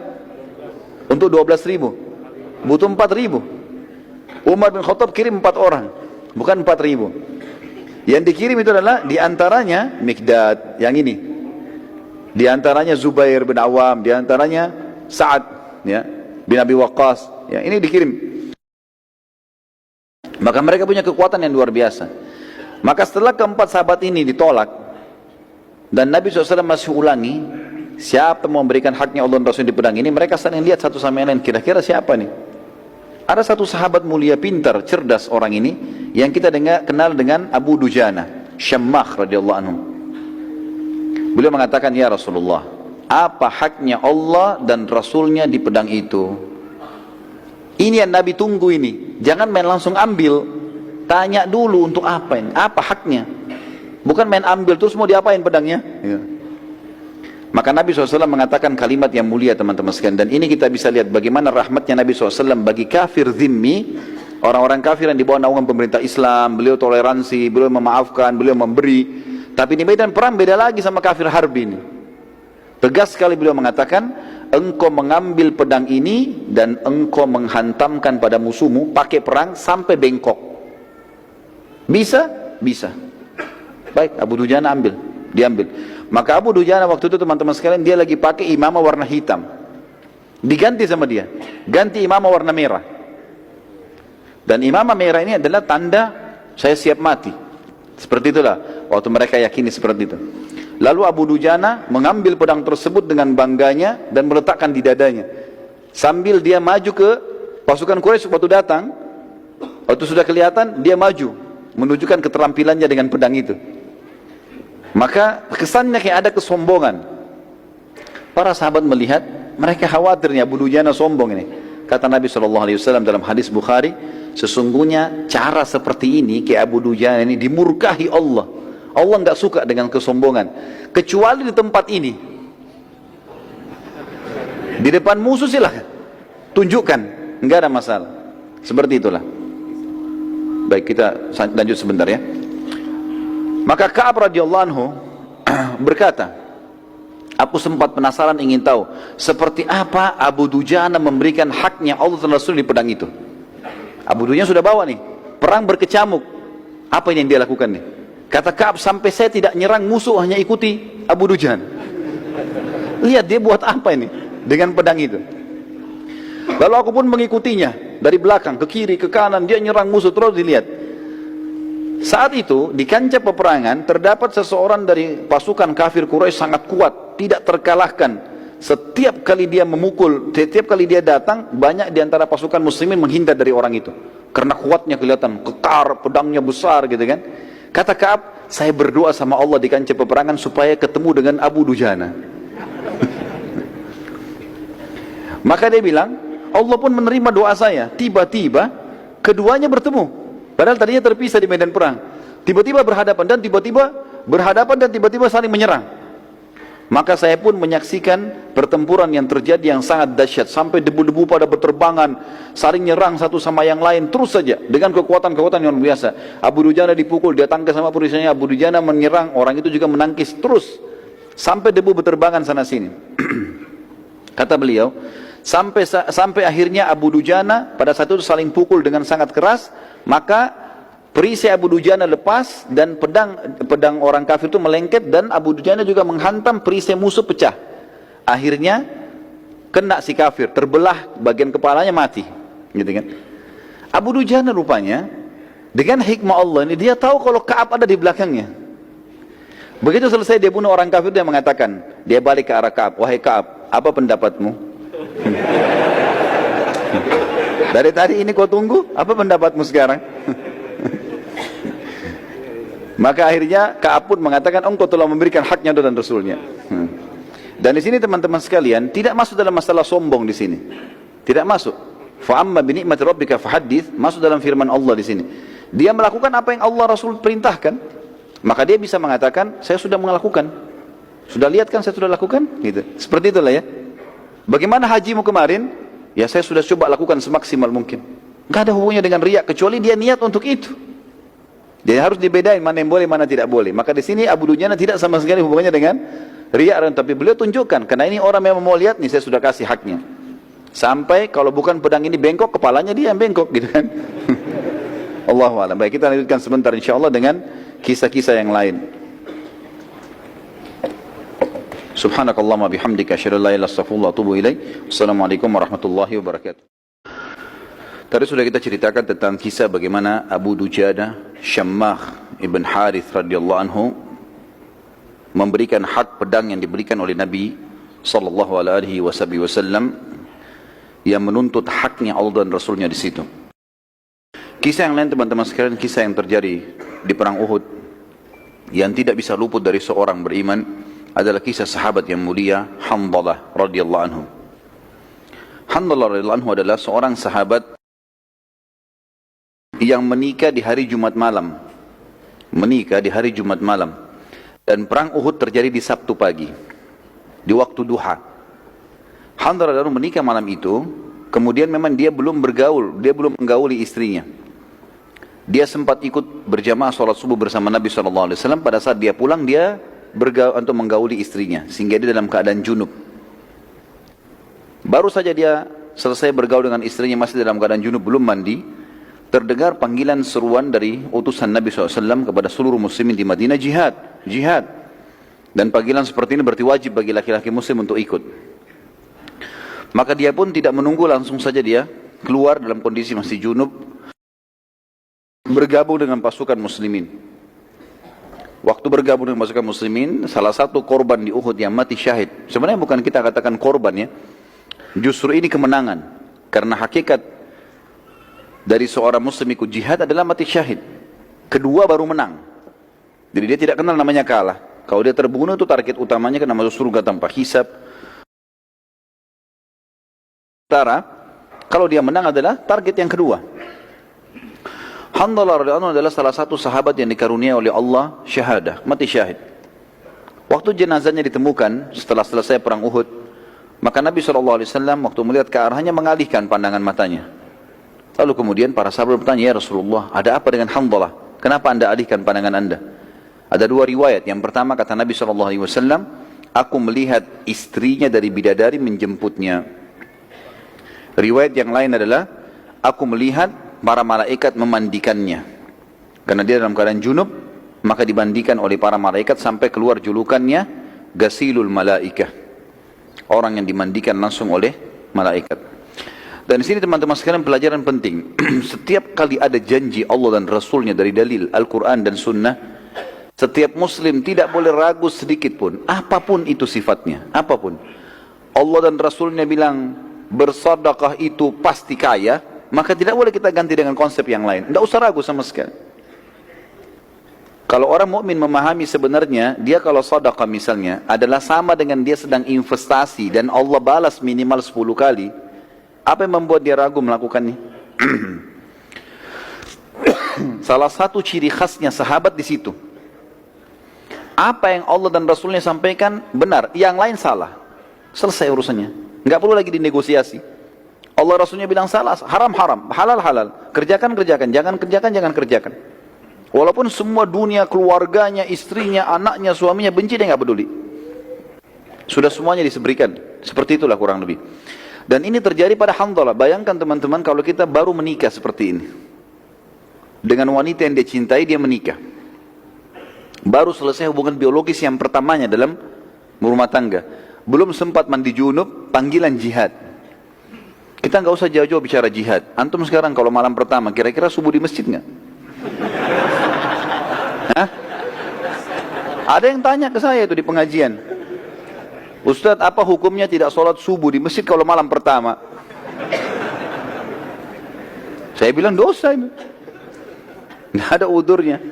Untuk 12.000 butuh 4.000. Umar bin Khattab kirim 4 orang, bukan 4.000. Yang dikirim itu adalah diantaranya Mikdad yang ini, diantaranya Zubair bin Awam, diantaranya Sa'ad ya, bin Abi Waqqas ya, ini dikirim. Maka mereka punya kekuatan yang luar biasa. Maka setelah keempat sahabat ini ditolak dan Nabi SAW masih ulangi, siapa mau memberikan haknya Allah dan Rasul di pedang ini, mereka saling lihat satu sama lain, kira-kira siapa nih? Ada satu sahabat mulia, pintar, cerdas orang ini, yang kita kenal dengan Abu Dujana Syammah radhiyallahu anhu. Beliau mengatakan, ya Rasulullah, apa haknya Allah dan Rasulnya di pedang itu? Ini yang Nabi tunggu ini. Jangan main langsung ambil, tanya dulu untuk apa ini, apa haknya. Bukan main ambil terus mau diapain pedangnya ya. Maka Nabi SAW mengatakan kalimat yang mulia teman-teman sekalian, dan ini kita bisa lihat bagaimana rahmatnya Nabi SAW bagi kafir zimmi, orang-orang kafir yang di bawah naungan pemerintah Islam. Beliau toleransi, beliau memaafkan, beliau memberi. Tapi di medan perang beda lagi sama kafir harbi ini. Tegas sekali beliau mengatakan, engkau mengambil pedang ini dan engkau menghantamkan pada musuhmu pakai perang sampai bengkok. Bisa? Bisa. Baik, Abu Dujana diambil. Maka Abu Dujana waktu itu teman-teman sekalian, dia lagi pakai imamah warna hitam, diganti sama dia, ganti imamah warna merah. Dan imamah merah ini adalah tanda saya siap mati. Seperti itulah waktu mereka yakini seperti itu. Lalu Abu Dujana mengambil pedang tersebut dengan bangganya dan meletakkan di dadanya, sambil dia maju ke pasukan Quraisy. Waktu datang, waktu sudah kelihatan, dia maju menunjukkan keterampilannya dengan pedang itu. Maka kesannya kayak ada kesombongan. Para sahabat melihat, mereka khawatirnya Abu Dujana sombong ini. Kata Nabi SAW dalam hadis Bukhari, sesungguhnya cara seperti ini kayak Abu Dujana ini dimurkahi Allah. Allah nggak suka dengan kesombongan, kecuali di tempat ini. Di depan musuh silahkan tunjukkan, nggak ada masalah. Seperti itulah. Baik, kita lanjut sebentar ya. Maka Ka'ab radhiyallahu anhu berkata, aku sempat penasaran ingin tahu seperti apa Abu Dujana memberikan haknya Allah dan Rasul di pedang itu. Abu Dujana sudah bawa nih, perang berkecamuk. Apa yang dia lakukan nih? Kata Ka'ab, sampai saya tidak nyerang musuh, hanya ikuti Abu Dujana. Lihat dia buat apa ini dengan pedang itu. Lalu aku pun mengikutinya dari belakang, ke kiri, ke kanan, dia nyerang musuh terus dilihat. Saat itu di kancah peperangan terdapat seseorang dari pasukan kafir Quraisy sangat kuat, tidak terkalahkan. Setiap kali dia memukul, setiap kali dia datang, banyak di antara pasukan muslimin menghindar dari orang itu karena kuatnya kelihatan, kekar, pedangnya besar gitu kan. Kata Ka'ab, saya berdoa sama Allah di kancah peperangan supaya ketemu dengan Abu Dujana. Maka dia bilang, Allah pun menerima doa saya. Tiba-tiba keduanya bertemu. Padahal tadinya terpisah di medan perang. Tiba-tiba berhadapan dan tiba-tiba berhadapan dan tiba-tiba saling menyerang. Maka saya pun menyaksikan pertempuran yang terjadi yang sangat dahsyat, sampai debu-debu pada berterbangan, saling nyerang satu sama yang lain terus saja dengan kekuatan-kekuatan yang luar biasa. Abu Dujana dipukul, dia tangkis sama perisainya, Abu Dujana menyerang, orang itu juga menangkis terus sampai debu berterbangan sana sini. Kata beliau, sampai akhirnya Abu Dujana pada saat itu saling pukul dengan sangat keras, maka perisai Abu Dujana lepas dan pedang orang kafir itu melengket, dan Abu Dujana juga menghantam perisai musuh, pecah. Akhirnya kena si kafir, terbelah bagian kepalanya, mati. Gitu kan? Abu Dujana rupanya dengan hikmah Allah ini dia tahu kalau Ka'ab ada di belakangnya. Begitu selesai dia bunuh orang kafir, dia mengatakan, dia balik ke arah Ka'ab, wahai Ka'ab, apa pendapatmu? Dari tadi ini kau tunggu, apa pendapatmu sekarang? Maka akhirnya Ka'ab pun mengatakan, engkau telah memberikan haknya dan Rasulnya. Dan di sini teman-teman sekalian, tidak masuk dalam masalah sombong di sini. Tidak masuk. Fa'amma binikmati rabbika fahaddits, masuk dalam firman Allah di sini. Dia melakukan apa yang Allah Rasul perintahkan, maka dia bisa mengatakan, saya sudah melakukan. Sudah lihat kan saya sudah lakukan? Gitu. Seperti itulah ya. Bagaimana hajimu kemarin? Ya saya sudah coba lakukan semaksimal mungkin. Enggak ada hubungannya dengan riak, kecuali dia niat untuk itu. Dia harus dibedain mana yang boleh, mana tidak boleh. Maka di sini Abu Dujana tidak sama sekali hubungannya dengan riak, tapi beliau tunjukkan, karena ini orang yang mau lihat nih, saya sudah kasih haknya. Sampai kalau bukan pedang ini bengkok, kepalanya dia yang bengkok, gitu kan? Allahu a'lam. Baik, kita lanjutkan sebentar insyaallah dengan kisah-kisah yang lain. Subhanakallahumma bihamdika asyhadu an la ilaha illa anta astaghfiruka wa atubu ilaik. Assalamualaikum warahmatullahi wabarakatuh. Tadi sudah kita ceritakan tentang kisah bagaimana Abu Dujana Syammah ibn Harith radhiyallahu anhu memberikan hak pedang yang diberikan oleh Nabi sallallahu alaihi wasallam, yang menuntut haknya Allah dan Rasulnya di situ. Kisah yang lain teman-teman sekalian, kisah yang terjadi di perang Uhud yang tidak bisa luput dari seorang beriman adalah kisah sahabat yang mulia Hanzalah radhiyallahu anhu. Hanzalah radhiyallahu anhu adalah seorang sahabat yang menikah di hari Jumat malam. Menikah di hari Jumat malam. Dan perang Uhud terjadi di Sabtu pagi, di waktu duha. Hanzalah lalu menikah malam itu. Kemudian memang dia belum bergaul, dia belum menggauli istrinya. Dia sempat ikut berjamaah sholat subuh bersama Nabi SAW. Pada saat dia pulang, dia bergaul untuk menggauli istrinya, sehingga dia dalam keadaan junub. Baru saja dia selesai bergaul dengan istrinya, masih dalam keadaan junub, belum mandi, terdengar panggilan seruan dari utusan Nabi SAW kepada seluruh muslimin di Madinah, jihad, jihad. Dan panggilan seperti ini berarti wajib bagi laki-laki muslim untuk ikut. Maka dia pun tidak menunggu, langsung saja dia keluar dalam kondisi masih junub, bergabung dengan pasukan muslimin. Waktu bergabung dengan pasukan muslimin, salah satu korban di Uhud yang mati syahid. Sebenarnya bukan kita katakan korban ya, justru ini kemenangan. Karena hakikat dari seorang muslim ikut jihad adalah mati syahid. Kedua baru menang. Jadi dia tidak kenal namanya kalah. Kalau dia terbunuh itu target utamanya kena masuk surga tanpa hisab. Sementara kalau dia menang adalah target yang kedua. Hanzalah radhiyallahu anhu adalah salah satu sahabat yang dikaruniai oleh Allah syahadah, mati syahid. Waktu jenazahnya ditemukan setelah selesai perang Uhud, maka Nabi SAW waktu melihat ke arahnya mengalihkan pandangan matanya. Lalu kemudian para sahabat bertanya, ya Rasulullah, ada apa dengan Hanzalah? Kenapa anda alihkan pandangan anda? Ada dua riwayat. Yang pertama kata Nabi SAW, aku melihat istrinya dari bidadari menjemputnya. Riwayat yang lain adalah, aku melihat para malaikat memandikannya. Karena dia dalam keadaan junub, maka dimandikan oleh para malaikat sampai keluar julukannya Gasilul Malaikah. Orang yang dimandikan langsung oleh malaikat. Dan di sini teman-teman sekalian pelajaran penting. Setiap kali ada janji Allah dan Rasulnya dari dalil Al-Quran dan Sunnah, setiap muslim tidak boleh ragu sedikit pun, apapun itu sifatnya, apapun. Allah dan Rasulnya bilang bersedekah itu pasti kaya, maka tidak boleh kita ganti dengan konsep yang lain. Tidak usah ragu sama sekali. Kalau orang mukmin memahami sebenarnya, dia kalau sedekah misalnya adalah sama dengan dia sedang investasi dan Allah balas minimal 10 kali. Apa yang membuat dia ragu melakukannya? Salah satu ciri khasnya sahabat di situ. Apa yang Allah dan Rasulnya sampaikan benar, yang lain salah. Selesai urusannya. Nggak perlu lagi dinegosiasi. Allah Rasulnya bilang salah, haram haram, halal halal. Kerjakan kerjakan, jangan kerjakan jangan kerjakan. Walaupun semua dunia, keluarganya, istrinya, anaknya, suaminya benci, dia nggak peduli. Sudah semuanya diseberikan. Seperti itulah kurang lebih. Dan ini terjadi pada Hanzalah. Bayangkan teman-teman kalau kita baru menikah seperti ini. Dengan wanita yang dia cintai, dia menikah. Baru selesai hubungan biologis yang pertamanya dalam rumah tangga. Belum sempat mandi junub, panggilan jihad. Kita nggak usah jauh-jauh bicara jihad. Antum sekarang kalau malam pertama, kira-kira subuh di masjid nggak? Hah? Ada yang tanya ke saya itu di pengajian. Ustadz, apa hukumnya tidak sholat subuh di masjid kalau malam pertama? Saya bilang dosa itu. Nggak ada udurnya.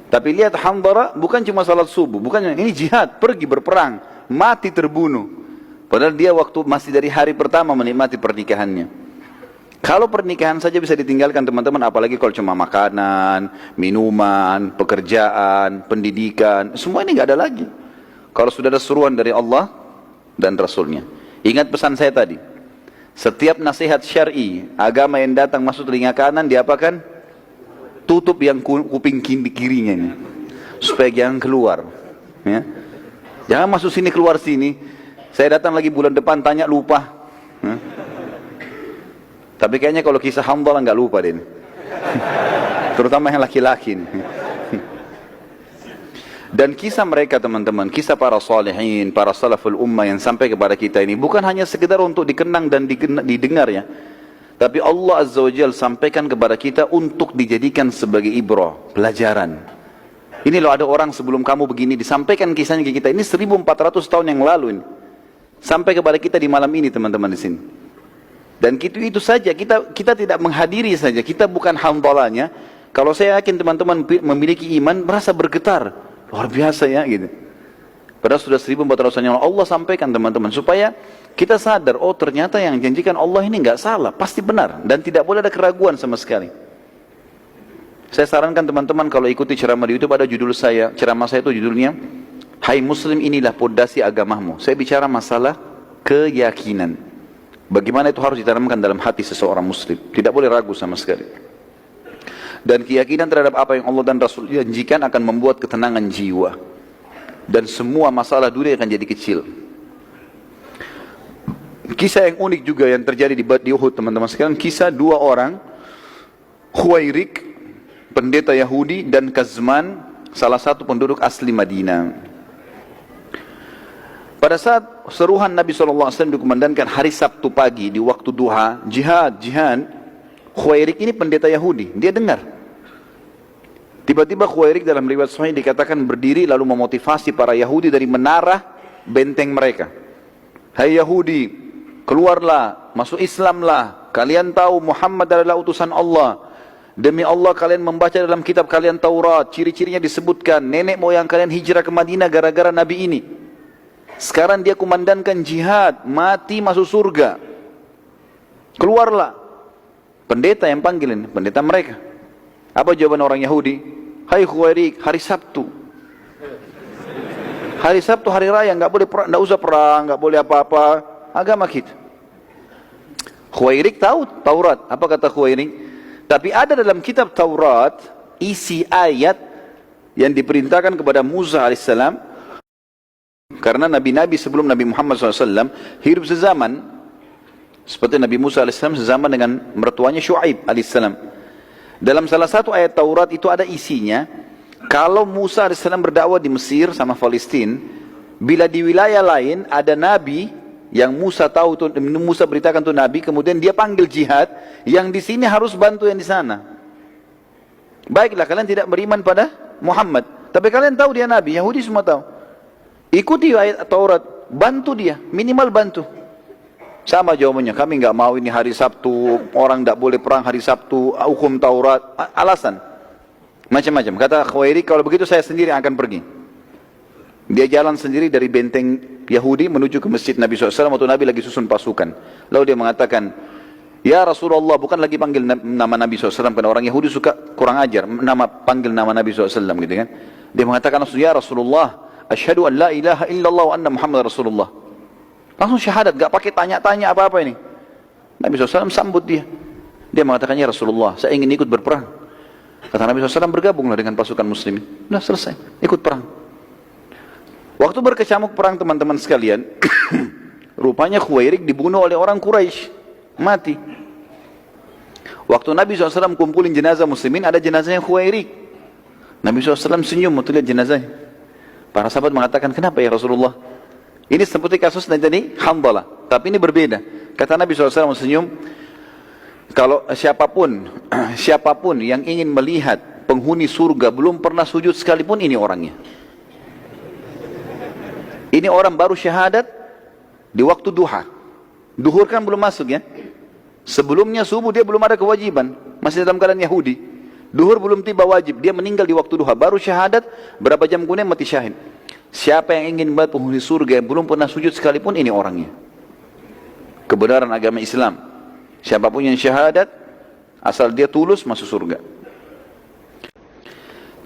Tapi lihat Hanzalah bukan cuma salat subuh, bukan ini jihad, pergi berperang, mati terbunuh. Padahal dia waktu masih dari hari pertama menikmati pernikahannya. Kalau pernikahan saja bisa ditinggalkan teman-teman, apalagi kalau cuma makanan, minuman, pekerjaan, pendidikan, semua ini nggak ada lagi. Kalau sudah ada seruan dari Allah dan Rasulnya. Ingat pesan saya tadi, setiap nasihat syar'i, agama yang datang masuk telinga kanan, diapakan? Tutup yang kuping kirinya ini supaya jangan keluar ya. Jangan masuk sini keluar sini, saya datang lagi bulan depan tanya lupa ya. Tapi kayaknya kalau kisah Hanzalah nggak lupa deh terutama yang laki-laki dan kisah mereka teman-teman, kisah para salihin, para salaful ummah yang sampai kepada kita ini bukan hanya sekedar untuk dikenang dan didengar ya. Tapi Allah Azza wa Jalla sampaikan kepada kita untuk dijadikan sebagai ibrah, pelajaran. Ini loh ada orang sebelum kamu begini, disampaikan kisahnya ke kita. Ini 1400 tahun yang lalu ini. Sampai kepada kita di malam ini teman-teman di sini. Dan itu saja, kita tidak menghadiri saja, kita bukan Hanzalahnya. Kalau saya yakin teman-teman memiliki iman, merasa bergetar. Luar biasa ya gitu. Padahal sudah 1400 tahun yang lalu Allah sampaikan teman-teman supaya kita sadar, oh ternyata yang janjikan Allah ini nggak salah, pasti benar dan tidak boleh ada keraguan sama sekali. Saya sarankan teman-teman kalau ikuti ceramah di YouTube ada judul saya, ceramah saya itu judulnya Hai Muslim, inilah pondasi agamamu. Saya bicara masalah keyakinan. Bagaimana itu harus ditanamkan dalam hati seseorang Muslim, tidak boleh ragu sama sekali. Dan keyakinan terhadap apa yang Allah dan Rasul janjikan akan membuat ketenangan jiwa. Dan semua masalah dunia akan jadi kecil. Kisah yang unik juga yang terjadi di Uhud teman-teman sekalian, kisah dua orang, Khuwairik, pendeta Yahudi, dan Kazman, salah satu penduduk asli Madinah. Pada saat seruhan Nabi SAW dikumandangkan hari Sabtu pagi di waktu duha, jihad, Khuwairik ini pendeta Yahudi, dia dengar. Tiba-tiba Khuwairik dalam riwayat Sahih dikatakan berdiri lalu memotivasi para Yahudi dari menara benteng mereka. Hai Yahudi, keluarlah, masuk Islamlah. Kalian tahu Muhammad adalah utusan Allah. Demi Allah kalian membaca dalam kitab kalian Taurat, ciri-cirinya disebutkan nenek moyang kalian hijrah ke Madinah gara-gara Nabi ini. Sekarang dia kumandangkan jihad, mati masuk surga. Keluarlah. Pendeta yang panggil ini, pendeta mereka. Apa jawaban orang Yahudi? Hai Khuwairik, hari Sabtu. Hari Sabtu hari raya, nggak boleh perang, nggak usah perang, nggak boleh apa-apa. Agama kita. Khuwairik tahu Taurat. Apa kata Khuwairik? Tapi ada dalam kitab Taurat isi ayat yang diperintahkan kepada Musa alaihissalam. Karena nabi-nabi sebelum Nabi Muhammad SAW hidup sezaman. Seperti Nabi Musa alaihissalam sezaman dengan mertuanya Syuaib alaihissalam. Dalam salah satu ayat Taurat itu ada isinya, kalau Musa AS berdakwah di Mesir sama Palestina, bila di wilayah lain ada nabi yang Musa tahu tuh, Musa beritakan tuh nabi, kemudian dia panggil jihad, yang di sini harus bantu yang di sana. Baiklah, kalian tidak beriman pada Muhammad, tapi kalian tahu dia nabi, Yahudi semua tahu. Ikuti ayat Taurat, bantu dia, minimal bantu. Sama jawabannya, kami nggak mau ini hari Sabtu, orang tidak boleh perang hari Sabtu, hukum Taurat, alasan. Macam-macam. Kata Khuwairik, kalau begitu saya sendiri akan pergi. Dia jalan sendiri dari benteng Yahudi menuju ke masjid Nabi SAW waktu Nabi lagi susun pasukan. Lalu dia mengatakan, ya Rasulullah, bukan lagi panggil nama Nabi SAW, karena orang Yahudi suka kurang ajar, panggil nama Nabi SAW gitu kan. Dia mengatakan langsung, ya Rasulullah, asyhadu an la ilaha illallah wa anna Muhammad Rasulullah. Langsung syahadat, gak pakai tanya-tanya apa-apa ini. Nabi SAW sambut dia. Dia mengatakan, ya Rasulullah, saya ingin ikut berperang. Kata Nabi SAW, bergabunglah dengan pasukan muslimin. Sudah selesai, ikut perang. Waktu berkecamuk perang teman-teman sekalian, rupanya Khuwairik dibunuh oleh orang Quraisy, mati. Waktu Nabi SAW kumpulin jenazah muslimin, ada jenazahnya Khuwairik. Nabi SAW senyum waktu lihat jenazahnya. Para sahabat mengatakan, kenapa ya Rasulullah? Ini seperti kasus tadi Hanzalah, tapi ini berbeda. Kata Nabi SAW senyum, kalau siapapun yang ingin melihat penghuni surga belum pernah sujud sekalipun, ini orangnya. Ini orang baru syahadat di waktu duha. Duhur kan belum masuk ya. Sebelumnya subuh dia belum ada kewajiban, masih dalam keadaan Yahudi. Duhur belum tiba wajib, dia meninggal di waktu duha, baru syahadat, berapa jam kemudian mati syahid. Siapa yang ingin melihat penghuni surga yang belum pernah sujud sekalipun, ini orangnya. Kebenaran agama Islam, siapapun yang syahadat, asal dia tulus, masuk surga.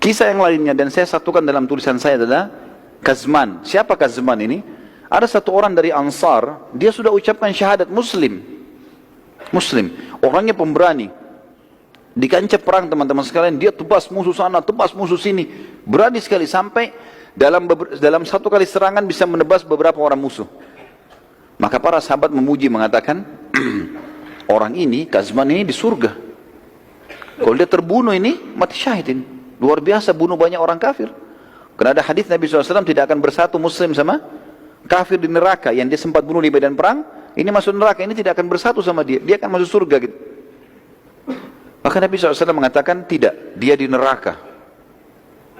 Kisah yang lainnya, dan saya satukan dalam tulisan saya, adalah Kazman. Siapa Kazman ini? Ada satu orang dari Ansar, dia sudah ucapkan syahadat, Muslim. Orangnya pemberani. Di kancah perang teman-teman sekalian, dia tebas musuh sana, tebas musuh sini. Berani sekali, sampai dalam satu kali serangan bisa menebas beberapa orang musuh. Maka para sahabat memuji, mengatakan, orang ini, Kazman ini di surga. Kalau dia terbunuh ini, mati syahid ini. Luar biasa, bunuh banyak orang kafir. Karena ada hadis Nabi SAW, tidak akan bersatu muslim sama kafir di neraka. Yang dia sempat bunuh di medan perang, ini masuk neraka, ini tidak akan bersatu sama dia. Dia akan masuk surga gitu. Maka Nabi SAW mengatakan, tidak, dia di neraka.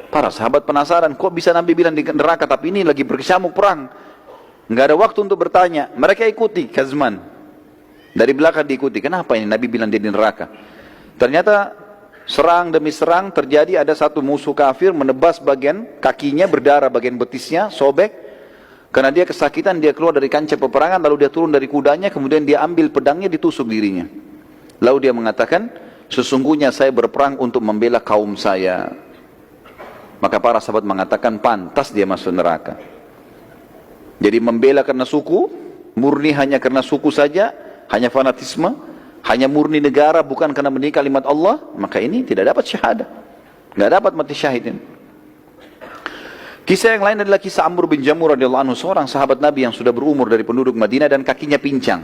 Para sahabat penasaran, kok bisa Nabi bilang di neraka, tapi ini lagi berkecamuk perang. Nggak ada waktu untuk bertanya. Mereka ikuti Kazman. Dari belakang diikuti. Kenapa ini Nabi bilang dia di neraka? Ternyata serang demi serang terjadi, ada satu musuh kafir menebas bagian kakinya, berdarah bagian betisnya, sobek. Karena dia kesakitan, dia keluar dari kancah peperangan, lalu dia turun dari kudanya, kemudian dia ambil pedangnya, ditusuk dirinya. Lalu dia mengatakan, sesungguhnya saya berperang untuk membela kaum saya. Maka para sahabat mengatakan, pantas dia masuk neraka. Jadi membela karena suku, murni hanya karena suku saja, hanya fanatisme, hanya murni negara, bukan karena mendidik kalimat Allah, maka ini tidak dapat syahadah, nggak dapat mati syahid ini. Kisah yang lain adalah kisah Amr bin Jamur radhiyallahu anhu, seorang sahabat Nabi yang sudah berumur dari penduduk Madinah dan kakinya pincang.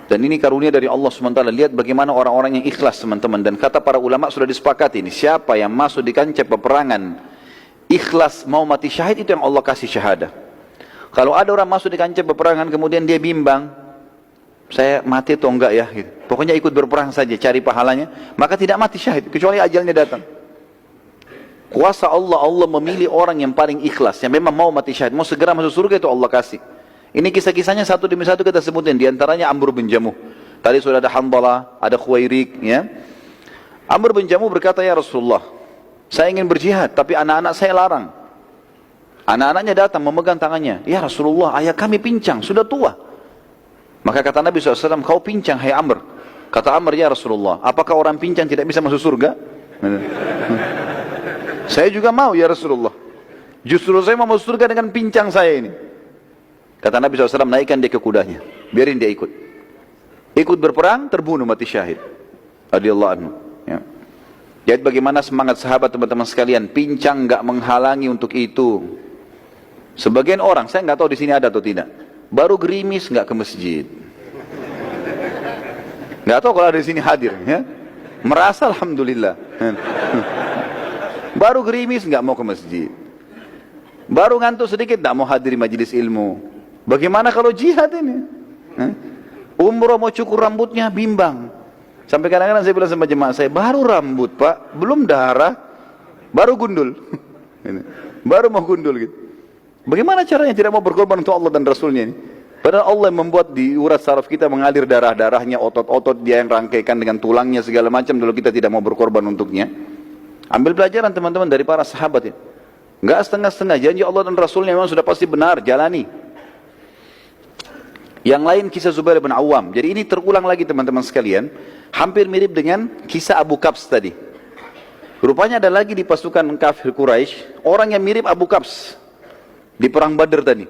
Dan ini karunia dari Allah SWT. Lihat bagaimana orang-orang yang ikhlas teman-teman. Dan kata para ulama sudah disepakati ini, siapa yang masuk di kancah peperangan ikhlas mau mati syahid, itu yang Allah kasih syahadah. Kalau ada orang masuk di kancah peperangan kemudian dia bimbang, saya mati atau enggak ya gitu. Pokoknya ikut berperang saja, cari pahalanya, maka tidak mati syahid kecuali ajalnya datang. Kuasa Allah, Allah memilih orang yang paling ikhlas, yang memang mau mati syahid, mau segera masuk surga, itu Allah kasih. Ini kisah-kisahnya satu demi satu kita sebutin. Di antaranya Amr bin Jamuh. Tadi sudah ada Hanzalah, ada Khuwairik, ya. Amr bin Jamuh berkata, ya Rasulullah, saya ingin berjihad, tapi anak-anak saya larang. Anak-anaknya datang memegang tangannya. Ya Rasulullah, ayah kami pincang, sudah tua. Maka kata Nabi SAW, kau pincang, hai Amr. Kata Amr, ya Rasulullah, apakah orang pincang tidak bisa masuk surga? Saya juga mau, ya Rasulullah. Justru saya mau masuk surga dengan pincang saya ini. Kata Nabi SAW, naikkan dia ke kudanya, biarin dia ikut. Ikut berperang, terbunuh, mati syahid. Radhiyallahu anhu. Ya. Jadi bagaimana semangat sahabat teman-teman sekalian, pincang nggak menghalangi untuk itu. Sebagian orang, saya nggak tahu di sini ada atau tidak, baru gerimis nggak ke masjid. Nggak tahu kalau ada di sini hadir, ya. Merasa alhamdulillah. Baru gerimis nggak mau ke masjid. Baru ngantuk sedikit nggak mau hadir majelis ilmu. Bagaimana kalau jihad ini? Umroh mau cukur rambutnya bimbang. Sampai kadang-kadang saya bilang sama jemaah saya, baru rambut pak, belum darah, baru gundul. Baru mau gundul gitu. Bagaimana caranya tidak mau berkorban untuk Allah dan Rasulnya ini? Padahal Allah yang membuat di urat saraf kita mengalir darah-darahnya, otot-otot dia yang rangkaikan dengan tulangnya segala macam, lalu kita tidak mau berkorban untuknya. Ambil pelajaran teman-teman dari para sahabat ini. Enggak setengah-setengah, janji Allah dan Rasulnya memang sudah pasti benar, jalani. Yang lain kisah Zubair bin Awam. Jadi ini terulang lagi teman-teman sekalian, hampir mirip dengan kisah Abu Kabs tadi. Rupanya ada lagi di pasukan kafir Quraisy orang yang mirip Abu Kabs di perang Badr tadi.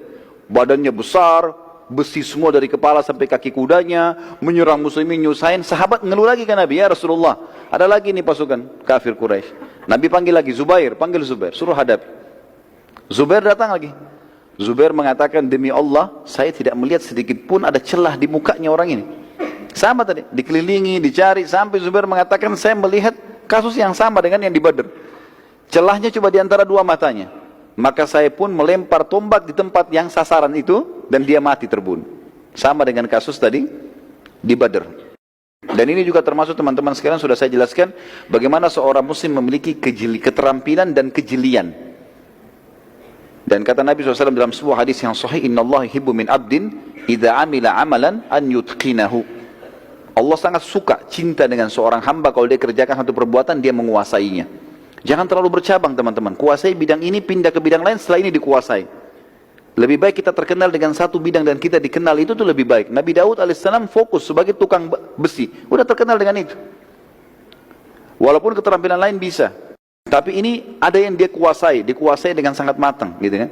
Badannya besar, besi semua dari kepala sampai kaki kudanya, menyerang muslimin, nyusahin. Sahabat ngeluh lagi ke Nabi, ya Rasulullah, ada lagi nih pasukan kafir Quraisy. Nabi panggil lagi Zubair, panggil Zubair, suruh hadapi. Zubair datang lagi. Zubair mengatakan, demi Allah, saya tidak melihat sedikit pun ada celah di mukanya orang ini. Sama tadi, dikelilingi, dicari, sampai Zubair mengatakan, saya melihat kasus yang sama dengan yang di Badr. Celahnya cuma di antara dua matanya. Maka saya pun melempar tombak di tempat yang sasaran itu, dan dia mati terbunuh. Sama dengan kasus tadi di Badr. Dan ini juga termasuk teman-teman sekalian sudah saya jelaskan, bagaimana seorang muslim memiliki keterampilan dan kejelian. Dan kata Nabi SAW dalam sebuah hadis yang sahih, Inna Allah yuhibbu min abdin idza amila amalan an yutqinahu. Allah sangat suka, cinta dengan seorang hamba kalau dia kerjakan satu perbuatan, dia menguasainya. Jangan terlalu bercabang teman-teman. Kuasai bidang ini, pindah ke bidang lain, setelah ini dikuasai. Lebih baik kita terkenal dengan satu bidang dan kita dikenal, itu tuh lebih baik. Nabi Daud alaihissalam fokus sebagai tukang besi, udah terkenal dengan itu. Walaupun keterampilan lain bisa, tapi ini ada yang dia dikuasai dengan sangat matang, gitu kan.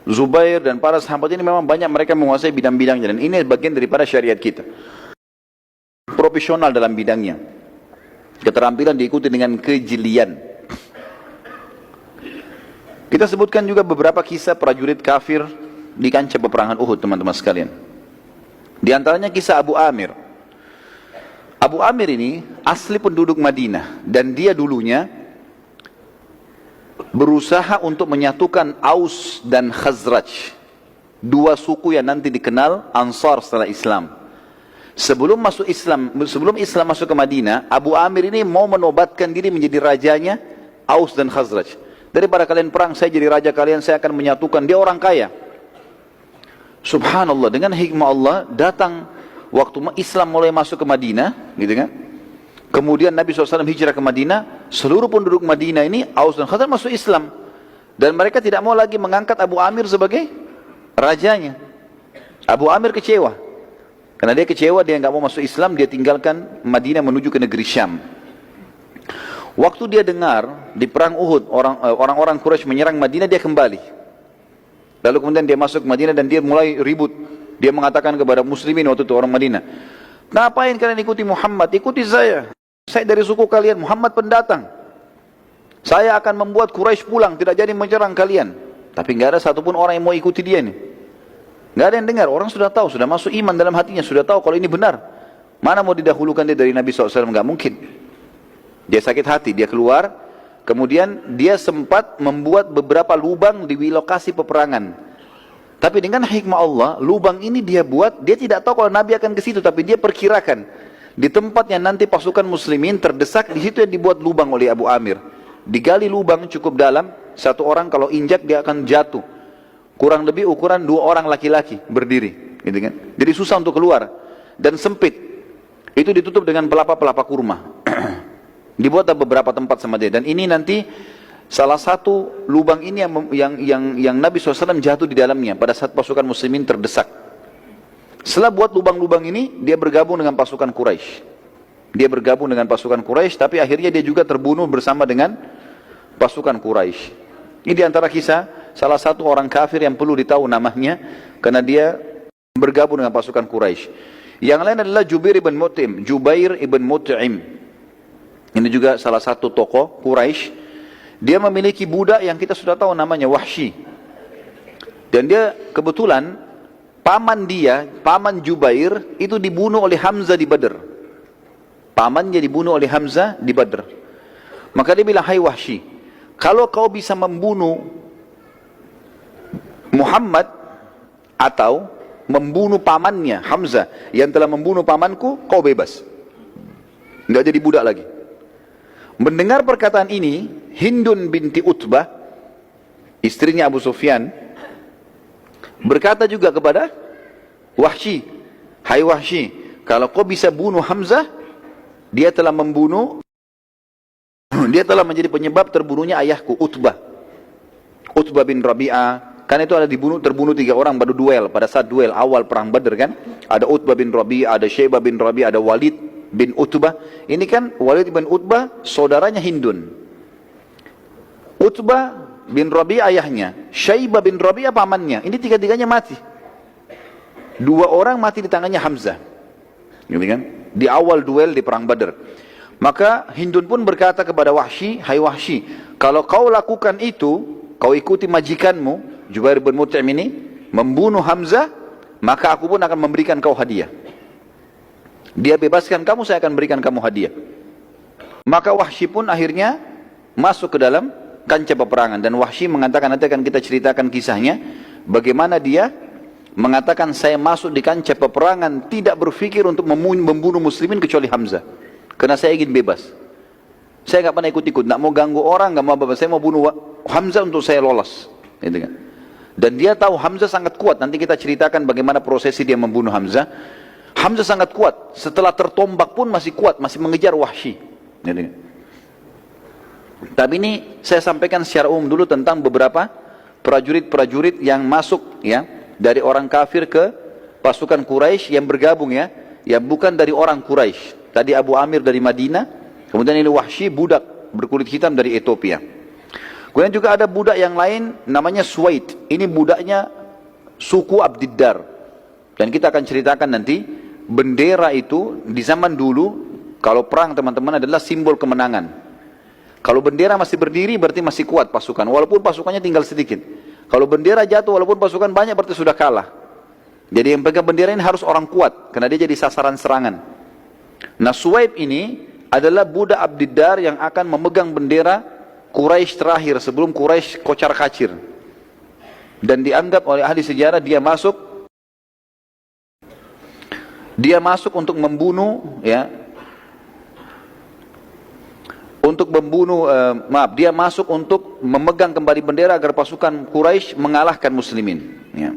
Zubair dan para sahabat ini memang banyak mereka menguasai bidang-bidangnya, dan ini bagian daripada syariat kita. Profesional dalam bidangnya. Keterampilan diikuti dengan kejelian. Kita sebutkan juga beberapa kisah prajurit kafir di kancah peperangan Uhud, teman-teman sekalian. Di antaranya kisah Abu Amir. Abu Amir ini asli penduduk Madinah, dan dia dulunya berusaha untuk menyatukan Aus dan Khazraj, dua suku yang nanti dikenal Ansar setelah Islam. Sebelum Islam masuk ke Madinah, Abu Amir ini mau menobatkan diri menjadi rajanya Aus dan Khazraj. Daripada kalian perang, saya jadi raja kalian, saya akan menyatukan. Dia orang kaya. Subhanallah, dengan hikmah Allah datang waktu Islam mulai masuk ke Madinah, gitu kan? Kemudian Nabi SAW hijrah ke Madinah, seluruh penduduk Madinah ini Aus dan Khazraj masuk Islam, dan mereka tidak mau lagi mengangkat Abu Amir sebagai rajanya. Abu Amir kecewa, karena dia kecewa, dia nggak mau masuk Islam, dia tinggalkan Madinah menuju ke negeri Syam. Waktu dia dengar di perang Uhud orang-orang Quraisy menyerang Madinah, dia kembali. Lalu kemudian dia masuk ke Madinah dan dia mulai ribut. Dia mengatakan kepada muslimin waktu itu, orang Madinah, ngapain kalian ikuti Muhammad? Ikuti saya. Saya dari suku kalian, Muhammad pendatang. Saya akan membuat Quraisy pulang, tidak jadi menyerang kalian. Tapi nggak ada satupun orang yang mau ikuti dia nih. Nggak ada yang dengar. Orang sudah tahu, sudah masuk iman dalam hatinya, sudah tahu kalau ini benar. Mana mau didahulukan dia dari Nabi SAW? Nggak mungkin. Dia sakit hati, dia keluar, kemudian dia sempat membuat beberapa lubang di lokasi peperangan. Tapi dengan hikmah Allah, lubang ini dia buat, dia tidak tahu kalau Nabi akan ke situ, tapi dia perkirakan di tempat yang nanti pasukan muslimin terdesak, di situ yang dibuat lubang oleh Abu Amir. Digali lubang cukup dalam, satu orang kalau injak dia akan jatuh. Kurang lebih ukuran 2 orang laki-laki berdiri, gitu kan? Jadi susah untuk keluar dan sempit. Itu ditutup dengan pelapa-pelapa kurma. Dibuat beberapa tempat sama dia, dan ini nanti salah satu lubang ini yang Nabi SAW jatuh di dalamnya pada saat pasukan muslimin terdesak. Setelah buat lubang-lubang ini, dia bergabung dengan pasukan Quraisy. Tapi akhirnya dia juga terbunuh bersama dengan pasukan Quraisy. Ini diantara kisah salah satu orang kafir yang perlu ditahu namanya, karena dia bergabung dengan pasukan Quraisy. Yang lain adalah Jubair ibn Mut'im. Ini juga salah satu tokoh Quraisy. Dia memiliki budak yang kita sudah tahu namanya Wahsy. Dan dia kebetulan paman Jubair itu dibunuh oleh Hamzah di Badr. Pamannya dibunuh oleh Hamzah di Badr. Maka dia bilang, hai Wahsy, kalau kau bisa membunuh Muhammad atau membunuh pamannya Hamzah yang telah membunuh pamanku, kau bebas. Enggak jadi budak lagi. Mendengar perkataan ini, Hindun binti Utbah, istrinya Abu Sufyan, berkata juga kepada Wahsy, hai Wahsy, kalau kau bisa bunuh Hamzah, dia telah menjadi penyebab terbunuhnya ayahku Utbah bin Rabi'ah. Karena itu ada terbunuh 3 orang pada duel, pada saat duel awal perang Badr kan. Ada Utbah bin Rabi'ah, ada Syaibah bin Rabi'ah, ada Walid bin Utbah. Ini kan Walid bin Utbah saudaranya Hindun. Utbah bin Rabi' ayahnya, Syaibah bin Rabi' pamannya. Ini tiga-tiganya mati. 2 orang mati di tangannya Hamzah. Gitu kan? Di awal duel di perang Badar. Maka Hindun pun berkata kepada Wahsy, "Hai Wahsy, kalau kau lakukan itu, kau ikuti majikanmu Jubair bin Mut'im ini membunuh Hamzah, maka aku pun akan memberikan kau hadiah. Dia bebaskan kamu, saya akan berikan kamu hadiah." Maka Wahsy pun akhirnya masuk ke dalam kancah peperangan, dan Wahsy mengatakan, nanti akan kita ceritakan kisahnya, bagaimana dia mengatakan, saya masuk di kancah peperangan tidak berpikir untuk membunuh muslimin kecuali Hamzah, karena saya ingin bebas. Saya nggak pernah ikut-ikut, nggak mau ganggu orang, nggak mau apa-apa, saya mau bunuh Hamzah untuk saya lolos, gitu kan. Dan dia tahu Hamzah sangat kuat. Nanti kita ceritakan bagaimana prosesi dia membunuh Hamzah. Hamzah sangat kuat, setelah tertombak pun masih kuat, masih mengejar Wahsy, gitu kan. Tapi ini saya sampaikan secara umum dulu tentang beberapa prajurit-prajurit yang masuk ya dari orang kafir ke pasukan Quraisy yang bergabung ya, yang bukan dari orang Quraisy. Tadi Abu Amir dari Madinah, kemudian ini Wahsy budak berkulit hitam dari Ethiopia. Kemudian juga ada budak yang lain namanya Suwaid. Ini budaknya suku Abdiddar. Dan kita akan ceritakan nanti bendera itu di zaman dulu kalau perang teman-teman adalah simbol kemenangan. Kalau bendera masih berdiri berarti masih kuat pasukan, walaupun pasukannya tinggal sedikit. Kalau bendera jatuh walaupun pasukan banyak berarti sudah kalah. Jadi yang pegang bendera ini harus orang kuat, karena dia jadi sasaran serangan. Nah Suwaib ini adalah budak Abdiddar yang akan memegang bendera Quraisy terakhir sebelum Quraisy kocar kacir. Dan dianggap oleh ahli sejarah dia masuk untuk membunuh ya. Dia masuk untuk memegang kembali bendera agar pasukan Quraisy mengalahkan muslimin ya.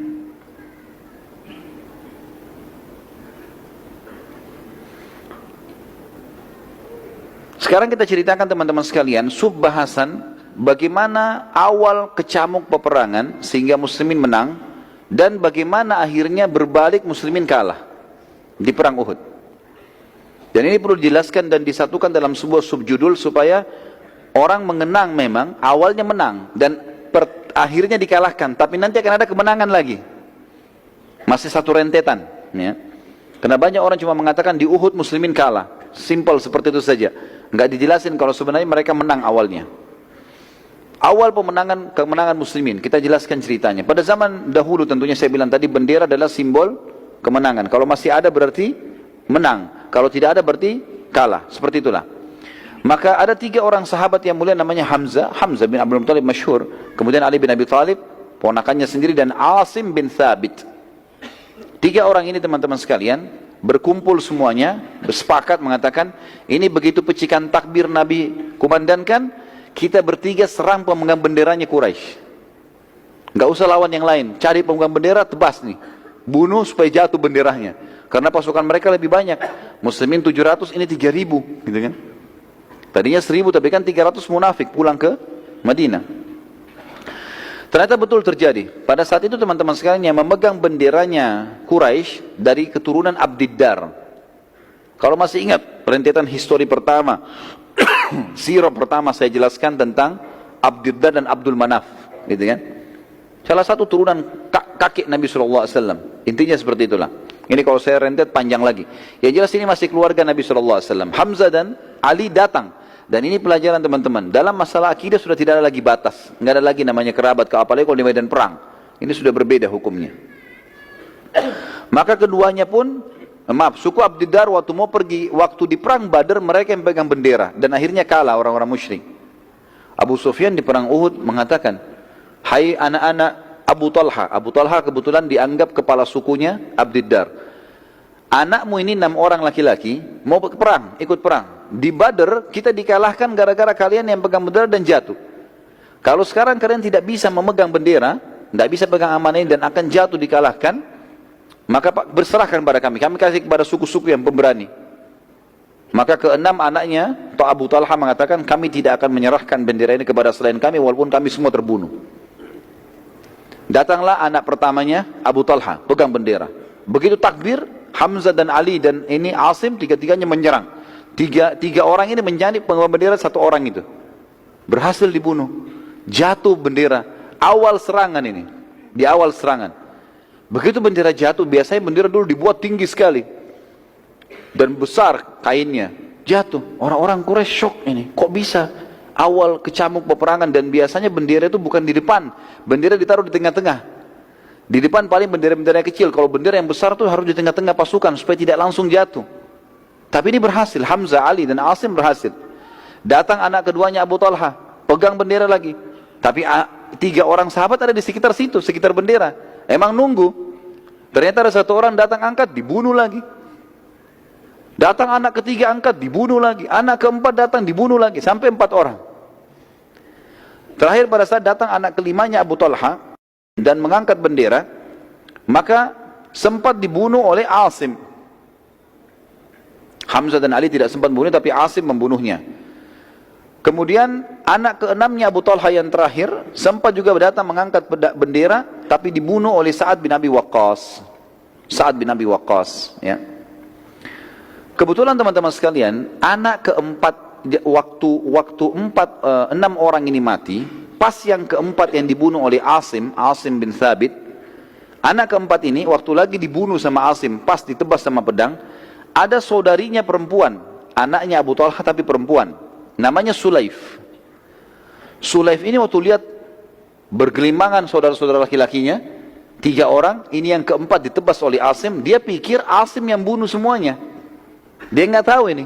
Sekarang kita ceritakan teman-teman sekalian subbahasan bagaimana awal kecamuk peperangan sehingga muslimin menang, dan bagaimana akhirnya berbalik muslimin kalah di perang Uhud. Dan ini perlu dijelaskan dan disatukan dalam sebuah subjudul supaya orang mengenang memang awalnya menang dan akhirnya dikalahkan, tapi nanti akan ada kemenangan lagi. Masih satu rentetan ya. Karena banyak orang cuma mengatakan di Uhud muslimin kalah. Simple seperti itu saja. Enggak dijelasin kalau sebenarnya mereka menang awalnya. Awal kemenangan muslimin, kita jelaskan ceritanya. Pada zaman dahulu tentunya saya bilang tadi bendera adalah simbol kemenangan. Kalau masih ada berarti menang. Kalau tidak ada berarti kalah. Seperti itulah. Maka ada 3 orang sahabat yang mulia namanya Hamzah bin Abdul Muttalib masyhur. Kemudian Ali bin Abi Thalib, ponakannya sendiri, dan Asim bin Thabit. 3 orang ini teman-teman sekalian berkumpul semuanya, bersepakat mengatakan, ini begitu pecikan takbir Nabi kumandangkan, kita bertiga serang pemegang benderanya Quraisy. Enggak usah lawan yang lain, cari pemegang bendera, tebas nih. Bunuh supaya jatuh benderanya. Karena pasukan mereka lebih banyak. Muslimin 700, ini 3000, gitu kan. Tadinya 1000, tapi kan 300 munafik pulang ke Madinah. Ternyata betul terjadi. Pada saat itu teman-teman sekalian yang memegang benderanya Quraisy dari keturunan Abdiddar. Kalau masih ingat rentetan histori pertama, sirah pertama saya jelaskan tentang Abdiddar dan Abdul Manaf, gitu kan. Salah satu turunan kakek Nabi SAW. Intinya seperti itulah. Ini kalau saya rentet panjang lagi. Yang jelas ini masih keluarga Nabi SAW. Hamzah dan Ali datang. Dan ini pelajaran teman-teman. Dalam masalah akidah sudah tidak ada lagi batas. Nggak ada lagi namanya kerabat, apalagi kalau di medan perang. Ini sudah berbeda hukumnya. Maka keduanya pun, suku Abdiddar waktu mau pergi, waktu di perang Badar mereka yang pegang bendera. Dan akhirnya kalah orang-orang musyrik. Abu Sufyan di perang Uhud mengatakan, hai anak-anak Abu Talha. Abu Talha kebetulan dianggap kepala sukunya Abdiddar. Anakmu ini 6 orang laki-laki mau perang, ikut perang. Di Badar kita dikalahkan gara-gara kalian yang pegang bendera dan jatuh. Kalau sekarang kalian tidak bisa memegang bendera, tidak bisa pegang amanah ini dan akan jatuh dikalahkan, maka berserahkan pada kami. Kami kasih kepada suku-suku yang pemberani. Maka ke-6 anaknya, Abu Talha mengatakan, kami tidak akan menyerahkan bendera ini kepada selain kami walaupun kami semua terbunuh. Datanglah anak pertamanya Abu Talha, pegang bendera. Begitu takbir, Hamzah dan Ali dan ini Asim, tiga-tiganya menyerang. Tiga orang ini menjadi pengibar bendera, 1 orang itu berhasil dibunuh. Jatuh bendera, awal serangan ini, di awal serangan. Begitu bendera jatuh, biasanya bendera dulu dibuat tinggi sekali dan besar kainnya. Jatuh, orang-orang Quraisy shock ini, kok bisa? Awal kecamuk peperangan, dan biasanya bendera itu bukan di depan, bendera ditaruh di tengah-tengah. Di depan paling bendera-bendera kecil, kalau bendera yang besar itu harus di tengah-tengah pasukan supaya tidak langsung jatuh. Tapi ini berhasil, Hamzah, Ali dan Asim berhasil. Datang anak keduanya Abu Talha, pegang bendera lagi. Tapi 3 orang sahabat ada di sekitar situ, sekitar bendera. Emang nunggu. Ternyata ada 1 orang datang angkat, dibunuh lagi. Datang anak ketiga angkat, dibunuh lagi. Anak keempat datang, dibunuh lagi. Sampai 4 orang. Terakhir pada saat datang anak kelimanya Abu Talha dan mengangkat bendera, maka sempat dibunuh oleh Asim. Hamzah dan Ali tidak sempat membunuh, tapi Asim membunuhnya. Kemudian anak keenamnya Abu Talha yang terakhir sempat juga datang mengangkat bendera, tapi dibunuh oleh Sa'ad bin Abi Waqqas. Sa'ad bin Abi Waqqas, ya. Kebetulan teman-teman sekalian, anak keempat waktu 6 orang ini mati, pas yang keempat yang dibunuh oleh Asim bin Thabit. Anak keempat ini waktu lagi dibunuh sama Asim, pas ditebas sama pedang, ada saudarinya perempuan, anaknya Abu Talha tapi perempuan, namanya Sulaif. Sulaif ini waktu lihat bergelimangan saudara-saudara laki-lakinya, 3 orang, ini yang keempat ditebas oleh Asim, dia pikir Asim yang bunuh semuanya. Dia nggak tahu ini.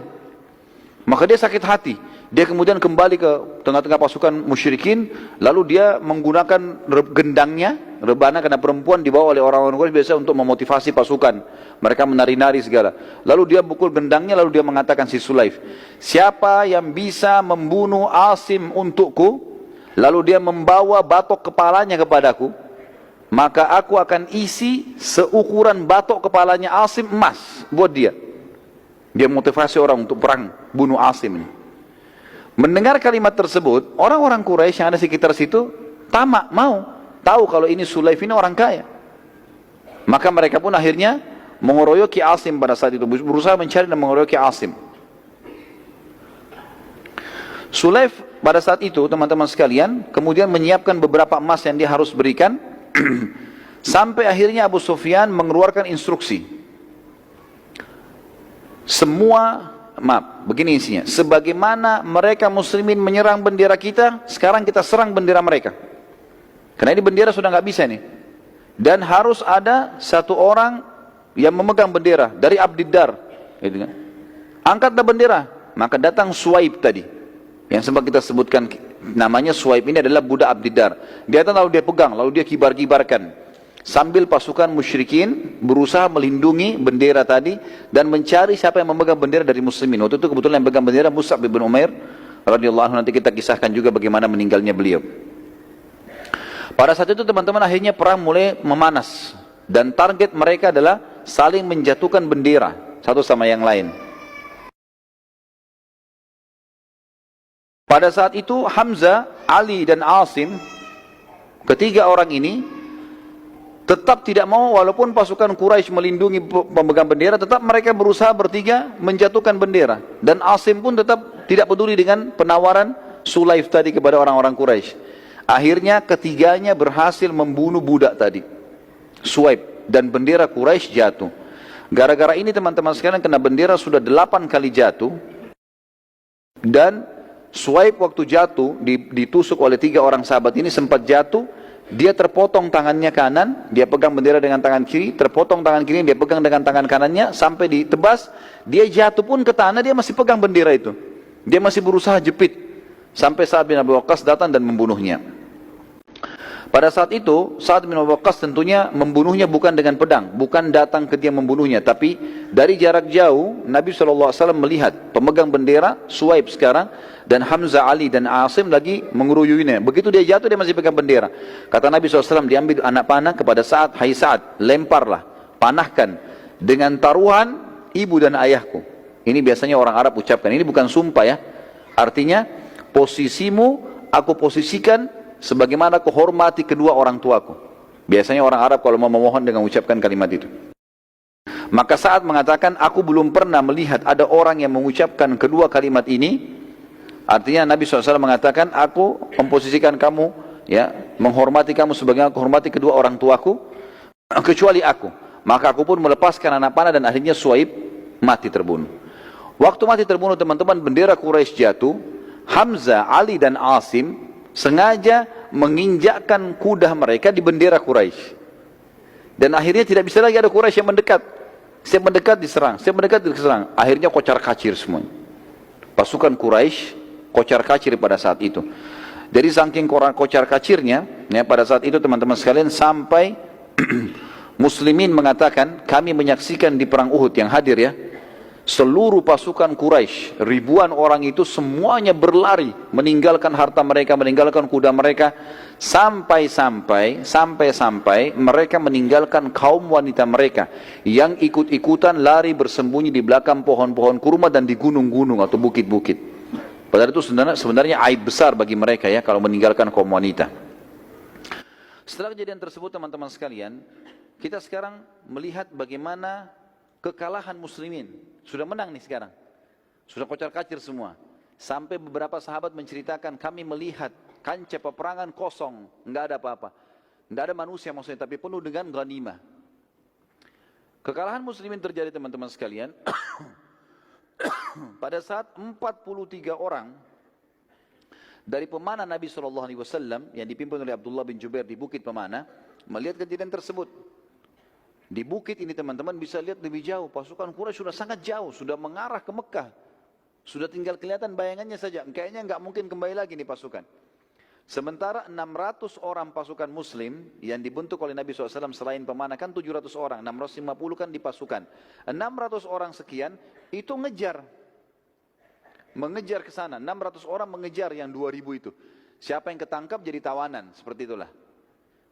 Maka dia sakit hati. Dia kemudian kembali ke tengah-tengah pasukan musyrikin, lalu dia menggunakan gendangnya, rebana, karena perempuan dibawa oleh orang-orang Quraisy biasa untuk memotivasi pasukan. Mereka menari-nari segala. Lalu dia pukul gendangnya, lalu dia mengatakan si Sulaif, siapa yang bisa membunuh Asim untukku, lalu dia membawa batok kepalanya kepadaku, maka aku akan isi seukuran batok kepalanya Asim emas buat dia. Dia motivasi orang untuk perang, bunuh Asim ini. Mendengar kalimat tersebut, orang-orang Quraisy yang ada sekitar situ tamak, mau tahu kalau ini Sulaif ini orang kaya. Maka mereka pun akhirnya mengeroyoki Asim pada saat itu, berusaha mencari dan mengeroyoki Asim. Sulaif pada saat itu, teman-teman sekalian, kemudian menyiapkan beberapa emas yang dia harus berikan, sampai akhirnya Abu Sufyan mengeluarkan instruksi. Begini isinya, sebagaimana mereka muslimin menyerang bendera kita, sekarang kita serang bendera mereka. Karena ini bendera sudah nggak bisa nih. Dan harus ada 1 orang yang memegang bendera dari Abdiddar, gitu kan. Angkatlah bendera, maka datang Suwaib tadi, yang sempat kita sebutkan namanya. Suwaib ini adalah budak Abdiddar. Dia datang lalu dia pegang, lalu dia kibar-kibarkan. Sambil pasukan musyrikin berusaha melindungi bendera tadi dan mencari siapa yang memegang bendera dari muslimin. Waktu itu kebetulan yang pegang bendera Mus'ab bin Umair radhiyallahu anhu, nanti kita kisahkan juga bagaimana meninggalnya beliau. Pada saat itu teman-teman, akhirnya perang mulai memanas dan target mereka adalah saling menjatuhkan bendera satu sama yang lain. Pada saat itu Hamzah, Ali dan Asim, ketiga orang ini tetap tidak mau, walaupun pasukan Quraisy melindungi pemegang bendera, tetap mereka berusaha bertiga menjatuhkan bendera. Dan Asim pun tetap tidak peduli dengan penawaran Sulaif tadi kepada orang-orang Quraisy. Akhirnya ketiganya berhasil membunuh budak tadi, Suwaib, dan bendera Quraisy jatuh. Gara-gara ini teman-teman sekalian, kena bendera sudah 8 kali jatuh, dan Suwaib waktu jatuh ditusuk oleh 3 orang sahabat ini, sempat jatuh. Dia terpotong tangannya kanan, dia pegang bendera dengan tangan kiri, terpotong tangan kiri, dia pegang dengan tangan kanannya, sampai ditebas, dia jatuh pun ke tanah, dia masih pegang bendera itu. Dia masih berusaha jepit, sampai Sa'ad bin Abi Waqqas datang dan membunuhnya. Pada saat itu, Sa'ad bin Abi Waqqas tentunya membunuhnya bukan dengan pedang, bukan datang ke dia membunuhnya, tapi dari jarak jauh, Nabi SAW melihat pemegang bendera, Suwaib sekarang, dan Hamzah, Ali dan Asim lagi mengeruyuinya. Begitu dia jatuh, dia masih pegang bendera. Kata Nabi SAW, diambil anak panah kepada Sa'ad, hai Sa'ad, lemparlah, panahkan dengan taruhan ibu dan ayahku. Ini biasanya orang Arab ucapkan, ini bukan sumpah ya. Artinya, posisimu aku posisikan sebagaimana aku hormati kedua orang tuaku. Biasanya orang Arab kalau mau memohon dengan ucapkan kalimat itu. Maka Sa'ad mengatakan, aku belum pernah melihat ada orang yang mengucapkan kedua kalimat ini Artinya Nabi SAW mengatakan, aku memposisikan kamu, ya, menghormati kamu sebagaimana aku hormati kedua orang tuaku, kecuali aku. Maka aku pun melepaskan anak panah dan akhirnya Suhaib mati terbunuh. Waktu mati terbunuh teman-teman, bendera Quraisy jatuh. Hamzah, Ali dan Asim sengaja menginjakkan kuda mereka di bendera Quraisy. Dan akhirnya tidak bisa lagi ada Quraisy yang mendekat. Setiap mendekat diserang, setiap mendekat diserang. Akhirnya kocar kacir semuanya. Pasukan Quraisy kocar kacir pada saat itu. Jadi saking kocar kacirnya, ya, pada saat itu teman-teman sekalian, sampai muslimin mengatakan, kami menyaksikan di perang Uhud yang hadir, ya, seluruh pasukan Quraisy, ribuan orang itu semuanya berlari, meninggalkan harta mereka, meninggalkan kuda mereka, sampai mereka meninggalkan kaum wanita mereka yang ikut-ikutan lari bersembunyi di belakang pohon-pohon kurma dan di gunung-gunung atau bukit-bukit. Padahal itu sebenarnya aib besar bagi mereka, ya, kalau meninggalkan kaum wanita. Setelah kejadian tersebut teman-teman sekalian, kita sekarang melihat bagaimana kekalahan muslimin. Sudah menang nih sekarang, sudah kocar kacir semua. Sampai beberapa sahabat menceritakan, kami melihat kancah peperangan kosong, nggak ada apa-apa, nggak ada manusia maksudnya, tapi penuh dengan ghanimah. Kekalahan muslimin terjadi teman-teman sekalian pada saat 43 orang dari pemanah Nabi SAW yang dipimpin oleh Abdullah bin Jubair di Bukit Pemanah melihat kejadian tersebut. Di bukit ini teman-teman bisa lihat lebih jauh, pasukan Quraisy sudah sangat jauh, sudah mengarah ke Mekah, sudah tinggal kelihatan bayangannya saja, kayaknya nggak mungkin kembali lagi nih pasukan. Sementara 600 orang pasukan muslim yang dibentuk oleh Nabi SAW selain pemanah kan 700 orang, 650 kan di pasukan. 600 orang sekian itu mengejar ke sana, 600 orang mengejar yang 2000 itu. Siapa yang ketangkap jadi tawanan, seperti itulah.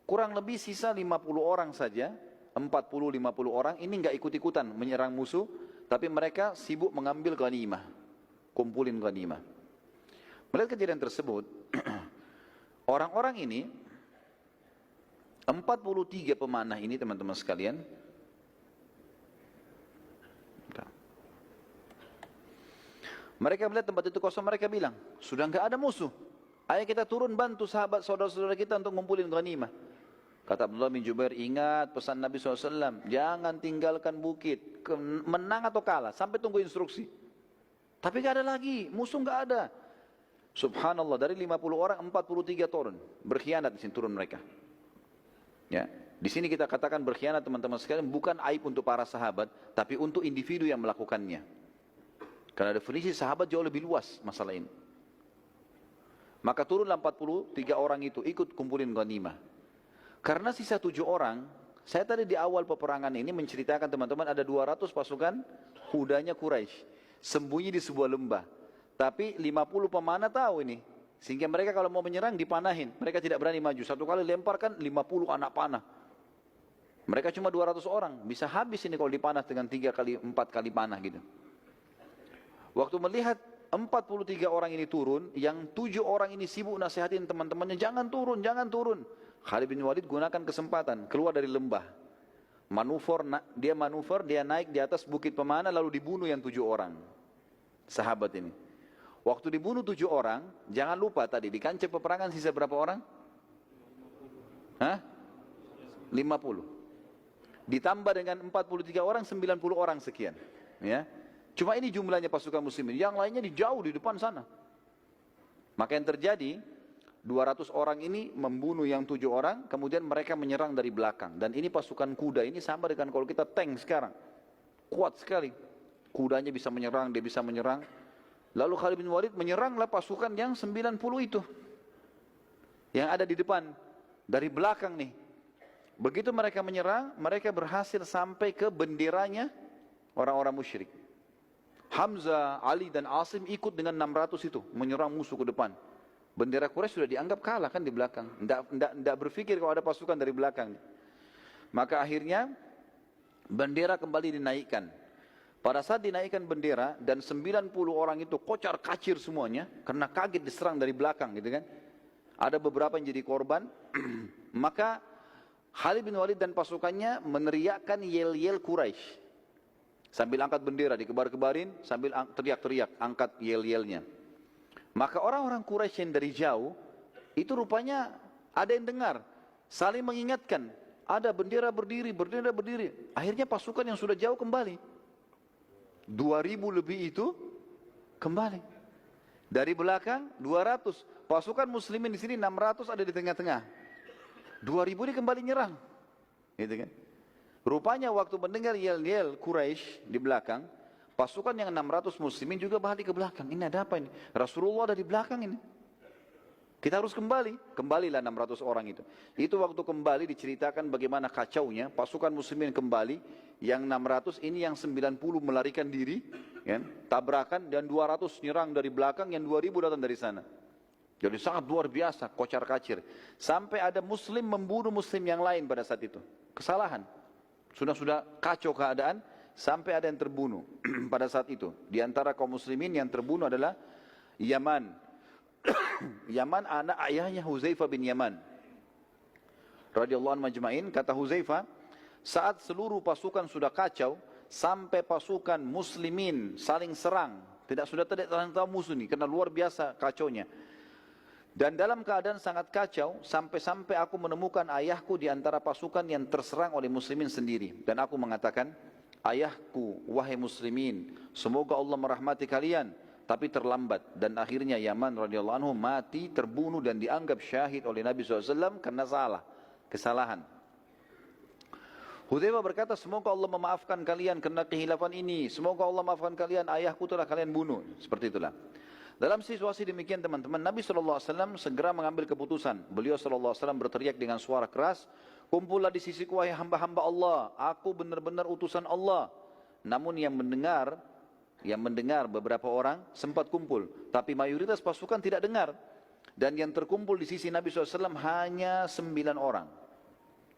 Kurang lebih sisa 50 orang saja, 40-50 orang ini nggak ikut-ikutan menyerang musuh, tapi mereka sibuk mengambil ghanimah, kumpulin ghanimah. Melihat kejadian tersebut, orang-orang ini, 43 pemanah ini teman-teman sekalian, mereka melihat tempat itu kosong, mereka bilang, sudah nggak ada musuh, ayo kita turun bantu sahabat saudara-saudara kita untuk ngumpulin ghanimah. Kata Abdullah bin Jubair, ingat pesan Nabi SAW, jangan tinggalkan bukit, menang atau kalah, sampai tunggu instruksi. Tapi gak ada lagi, musuh gak ada. Subhanallah, dari 50 orang, 43 turun. Berkhianat di sini turun mereka. Ya, di sini kita katakan berkhianat teman-teman sekalian, bukan aib untuk para sahabat, tapi untuk individu yang melakukannya. Karena definisi sahabat jauh lebih luas masalah ini. Maka turunlah 43 orang itu, ikut kumpulin ghanimah. Karena sisa 7 orang, saya tadi di awal peperangan ini menceritakan teman-teman ada 200 pasukan kudanya Quraisy sembunyi di sebuah lembah. Tapi 50 pemanah tahu ini, sehingga mereka kalau mau menyerang dipanahin. Mereka tidak berani maju. Satu kali lemparkan 50 anak panah. Mereka cuma 200 orang, bisa habis ini kalau dipanah dengan 3 kali 4 kali panah gitu. Waktu melihat 43 orang ini turun, yang 7 orang ini sibuk nasihatin teman-temannya, jangan turun, jangan turun. Khalid bin Walid gunakan kesempatan, keluar dari lembah. Dia naik di atas bukit pemanah lalu dibunuh yang 7 orang. Sahabat ini. Waktu dibunuh 7 orang, jangan lupa tadi di kancah peperangan sisa berapa orang? 50. Ditambah dengan 43 orang, 90 orang sekian. Ya. Cuma ini jumlahnya pasukan muslimin, yang lainnya jauh di depan sana. Maka yang terjadi, 200 orang ini membunuh yang 7 orang, kemudian mereka menyerang dari belakang. Dan ini pasukan kuda, ini sama dengan kalau kita tank sekarang. Kuat sekali. Kudanya bisa menyerang, dia bisa menyerang. Lalu Khalid bin Walid menyeranglah pasukan yang 90 itu. Yang ada di depan. Dari belakang nih. Begitu mereka menyerang, mereka berhasil sampai ke benderanya orang-orang musyrik. Hamzah, Ali dan Asim ikut dengan 600 itu, menyerang musuh ke depan. Bendera Quraisy sudah dianggap kalah kan di belakang. Tidak berpikir kalau ada pasukan dari belakang. Maka akhirnya bendera kembali dinaikkan. Pada saat dinaikkan bendera dan 90 orang itu kocar kacir semuanya karena kaget diserang dari belakang gitu kan. Ada beberapa yang jadi korban. Maka Khalid bin Walid dan pasukannya meneriakkan yel-yel Quraisy. Sambil angkat bendera dikebar-kebarin, sambil teriak-teriak, angkat yel-yelnya. Maka orang-orang Quraisy yang dari jauh, itu rupanya ada yang dengar, saling mengingatkan, ada bendera berdiri, bendera berdiri. Akhirnya pasukan yang sudah jauh kembali. 2000 lebih itu kembali. Dari belakang 200, pasukan muslimin di sini 600 ada di tengah-tengah. 2000 ini kembali nyerang. Gitu kan? Rupanya waktu mendengar yel-yel Quraisy di belakang, pasukan yang 600 muslimin juga balik ke belakang. Ini ada apa ini? Rasulullah ada di belakang ini. Kita harus kembali. Kembalilah 600 orang itu. Itu waktu kembali diceritakan bagaimana kacaunya. Pasukan muslimin kembali. Yang 600 ini yang 90 melarikan diri. Ya, tabrakan dan 200 nyerang dari belakang. Yang 2000 datang dari sana. Jadi sangat luar biasa. Kocar kacir. Sampai ada muslim membunuh muslim yang lain pada saat itu. Kesalahan. Sudah kacau keadaan. Sampai ada yang terbunuh pada saat itu. Di antara kaum muslimin yang terbunuh adalah Yaman. Yaman anak ayahnya Huzaifah bin Yaman radhiyallahu anhu majma'in. Kata Huzaifah, saat seluruh pasukan sudah kacau, sampai pasukan muslimin saling serang, sudah tidak tahu musuh ini karena luar biasa kacaunya. Dan dalam keadaan sangat kacau, sampai-sampai aku menemukan ayahku di antara pasukan yang terserang oleh muslimin sendiri. Dan aku mengatakan, ayahku, wahai muslimin, semoga Allah merahmati kalian. Tapi terlambat, dan akhirnya Yaman radhiyallahu anhu mati, terbunuh dan dianggap syahid oleh Nabi SAW karena kesalahan. Hudzaifah berkata, semoga Allah memaafkan kalian karena kehilafan ini. Semoga Allah maafkan kalian, ayahku telah kalian bunuh. Seperti itulah. Dalam situasi demikian teman-teman, Nabi SAW segera mengambil keputusan. Beliau SAW berteriak dengan suara keras, kumpullah di sisiku wahai hamba-hamba Allah, aku benar-benar utusan Allah. Namun yang mendengar beberapa orang sempat kumpul, tapi mayoritas pasukan tidak dengar. Dan yang terkumpul di sisi Nabi SAW hanya 9 orang.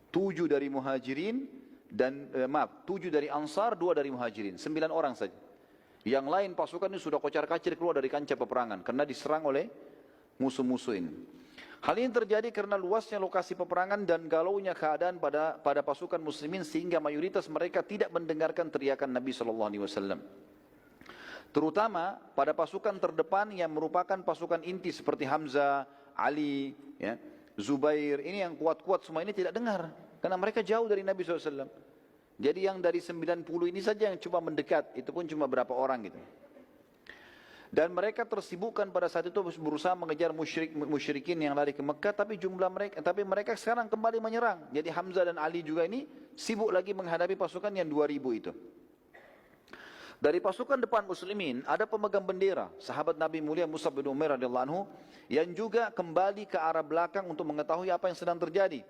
7 dari muhajirin dan 7 dari ansar, 2 dari muhajirin. 9 orang saja. Yang lain pasukan ini sudah kocar kacir keluar dari kancah peperangan karena diserang oleh musuh-musuh ini. Hal ini terjadi karena luasnya lokasi peperangan dan galaunya keadaan pada pasukan muslimin sehingga mayoritas mereka tidak mendengarkan teriakan Nabi SAW. Terutama pada pasukan terdepan yang merupakan pasukan inti seperti Hamzah, Ali, ya, Zubair. Ini yang kuat-kuat semua ini tidak dengar. Karena mereka jauh dari Nabi SAW. Jadi yang dari 90 ini saja yang coba mendekat. Itu pun cuma berapa orang gitu. Dan mereka tersibukkan pada saat itu berusaha mengejar musyrikin yang lari ke Mekah. Tapi mereka sekarang kembali menyerang. Jadi Hamzah dan Ali juga ini sibuk lagi menghadapi pasukan yang 2000 itu. Dari pasukan depan muslimin ada pemegang bendera, sahabat Nabi mulia Mus'ab bin Umair radhiyallahu anhu, yang juga kembali ke arah belakang untuk mengetahui apa yang sedang terjadi.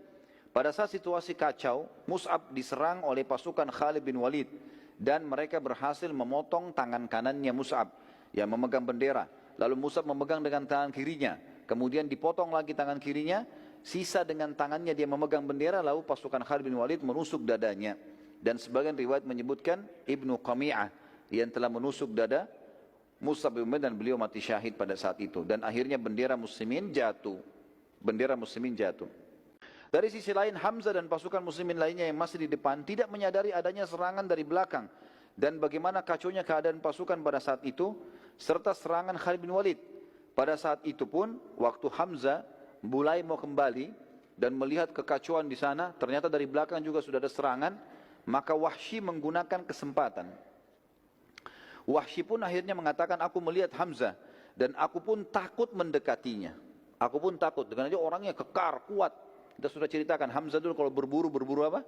Pada saat situasi kacau, Mus'ab diserang oleh pasukan Khalid bin Walid dan mereka berhasil memotong tangan kanannya Mus'ab yang memegang bendera. Lalu Mus'ab memegang dengan tangan kirinya, kemudian dipotong lagi tangan kirinya, sisa dengan tangannya dia memegang bendera, lalu pasukan Khalid bin Walid menusuk dadanya. Dan sebagian riwayat menyebutkan Ibnu Qami'ah yang telah menusuk dada Mus'ab bin Umair dan beliau mati syahid pada saat itu. Dan akhirnya bendera muslimin jatuh. Dari sisi lain, Hamzah dan pasukan muslimin lainnya yang masih di depan tidak menyadari adanya serangan dari belakang dan bagaimana kacaunya keadaan pasukan pada saat itu serta serangan Khalid bin Walid. Pada saat itu pun waktu Hamzah mulai mau kembali dan melihat kekacauan di sana, ternyata dari belakang juga sudah ada serangan, maka Wahsy menggunakan kesempatan. Wahsy pun akhirnya mengatakan, aku melihat Hamzah dan aku pun takut mendekatinya. Aku pun takut, dengan dia orangnya kekar, kuat. Kita sudah ceritakan, Hamzah dulu kalau berburu apa?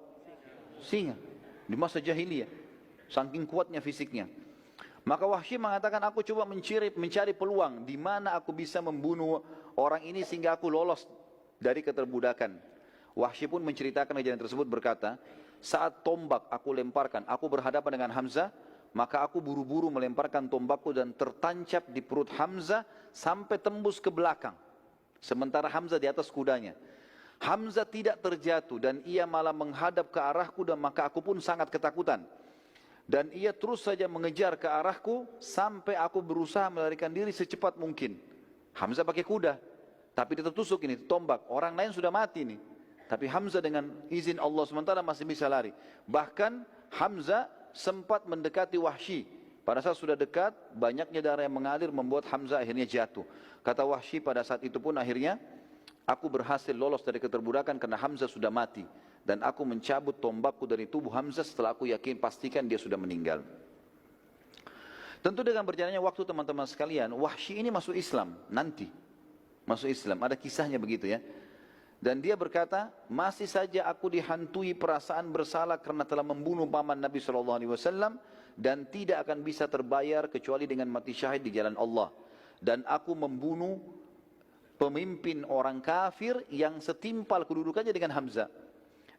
Singa. Di masa jahiliyah. Saking kuatnya fisiknya. Maka Wahsy mengatakan, aku coba mencari peluang di mana aku bisa membunuh orang ini sehingga aku lolos dari keterbudakan. Wahsy pun menceritakan kejadian tersebut berkata, saat tombak aku lemparkan, aku berhadapan dengan Hamzah, maka aku buru-buru melemparkan tombakku dan tertancap di perut Hamzah sampai tembus ke belakang. Sementara Hamzah di atas kudanya. Hamzah tidak terjatuh dan ia malah menghadap ke arahku dan maka aku pun sangat ketakutan. Dan ia terus saja mengejar ke arahku sampai aku berusaha melarikan diri secepat mungkin. Hamzah pakai kuda, tapi dia tertusuk ini, tombak. Orang lain sudah mati nih. Tapi Hamzah dengan izin Allah sementara masih bisa lari. Bahkan Hamzah sempat mendekati Wahsy Pada saat sudah dekat, banyaknya darah yang mengalir membuat Hamzah akhirnya jatuh. Kata Wahsy pada saat itu pun akhirnya, aku berhasil lolos dari keterbudakan karena Hamzah sudah mati. Dan aku mencabut tombakku dari tubuh Hamzah setelah aku yakin pastikan dia sudah meninggal. Tentu dengan berjalannya waktu teman-teman sekalian, Wahsy ini masuk Islam nanti. Masuk Islam, ada kisahnya begitu ya. Dan dia berkata, masih saja aku dihantui perasaan bersalah karena telah membunuh paman Nabi SAW dan tidak akan bisa terbayar kecuali dengan mati syahid di jalan Allah. Dan aku membunuh pemimpin orang kafir yang setimpal kedudukannya dengan Hamzah.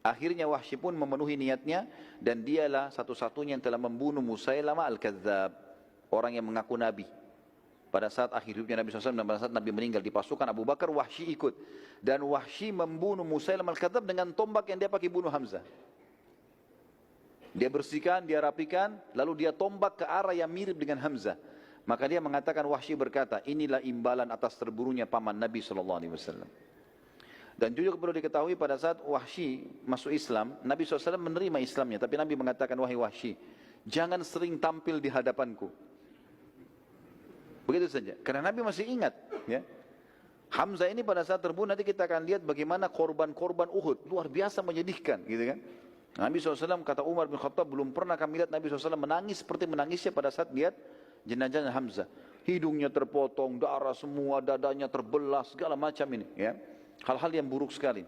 Akhirnya Wahsy pun memenuhi niatnya dan dialah satu-satunya yang telah membunuh Musailamah al-Kadzdzab, orang yang mengaku Nabi. Pada saat akhir hidupnya Nabi SAW dan pada saat Nabi meninggal di pasukan Abu Bakar, Wahsy ikut. Dan Wahsy membunuh Musailamah al-Kadzdzab dengan tombak yang dia pakai bunuh Hamzah. Dia bersihkan, dia rapikan, lalu dia tombak ke arah yang mirip dengan Hamzah. Maka dia mengatakan, Wahsy berkata, inilah imbalan atas terbunuhnya paman Nabi SAW. Dan juga perlu diketahui pada saat Wahsy masuk Islam, Nabi SAW menerima Islamnya. Tapi Nabi mengatakan, wahai Wahsy, jangan sering tampil di hadapanku. Begitu saja. Karena Nabi masih ingat, ya. Hamzah ini pada saat terbunuh nanti kita akan lihat bagaimana korban-korban Uhud luar biasa menyedihkan, gitu kan? Nabi SAW kata Umar bin Khattab, belum pernah kami lihat Nabi SAW menangis seperti menangisnya pada saat lihat jenazah Hamzah. Hidungnya terpotong, darah semua, dadanya terbelah, segala macam ini, ya. Hal-hal yang buruk sekali.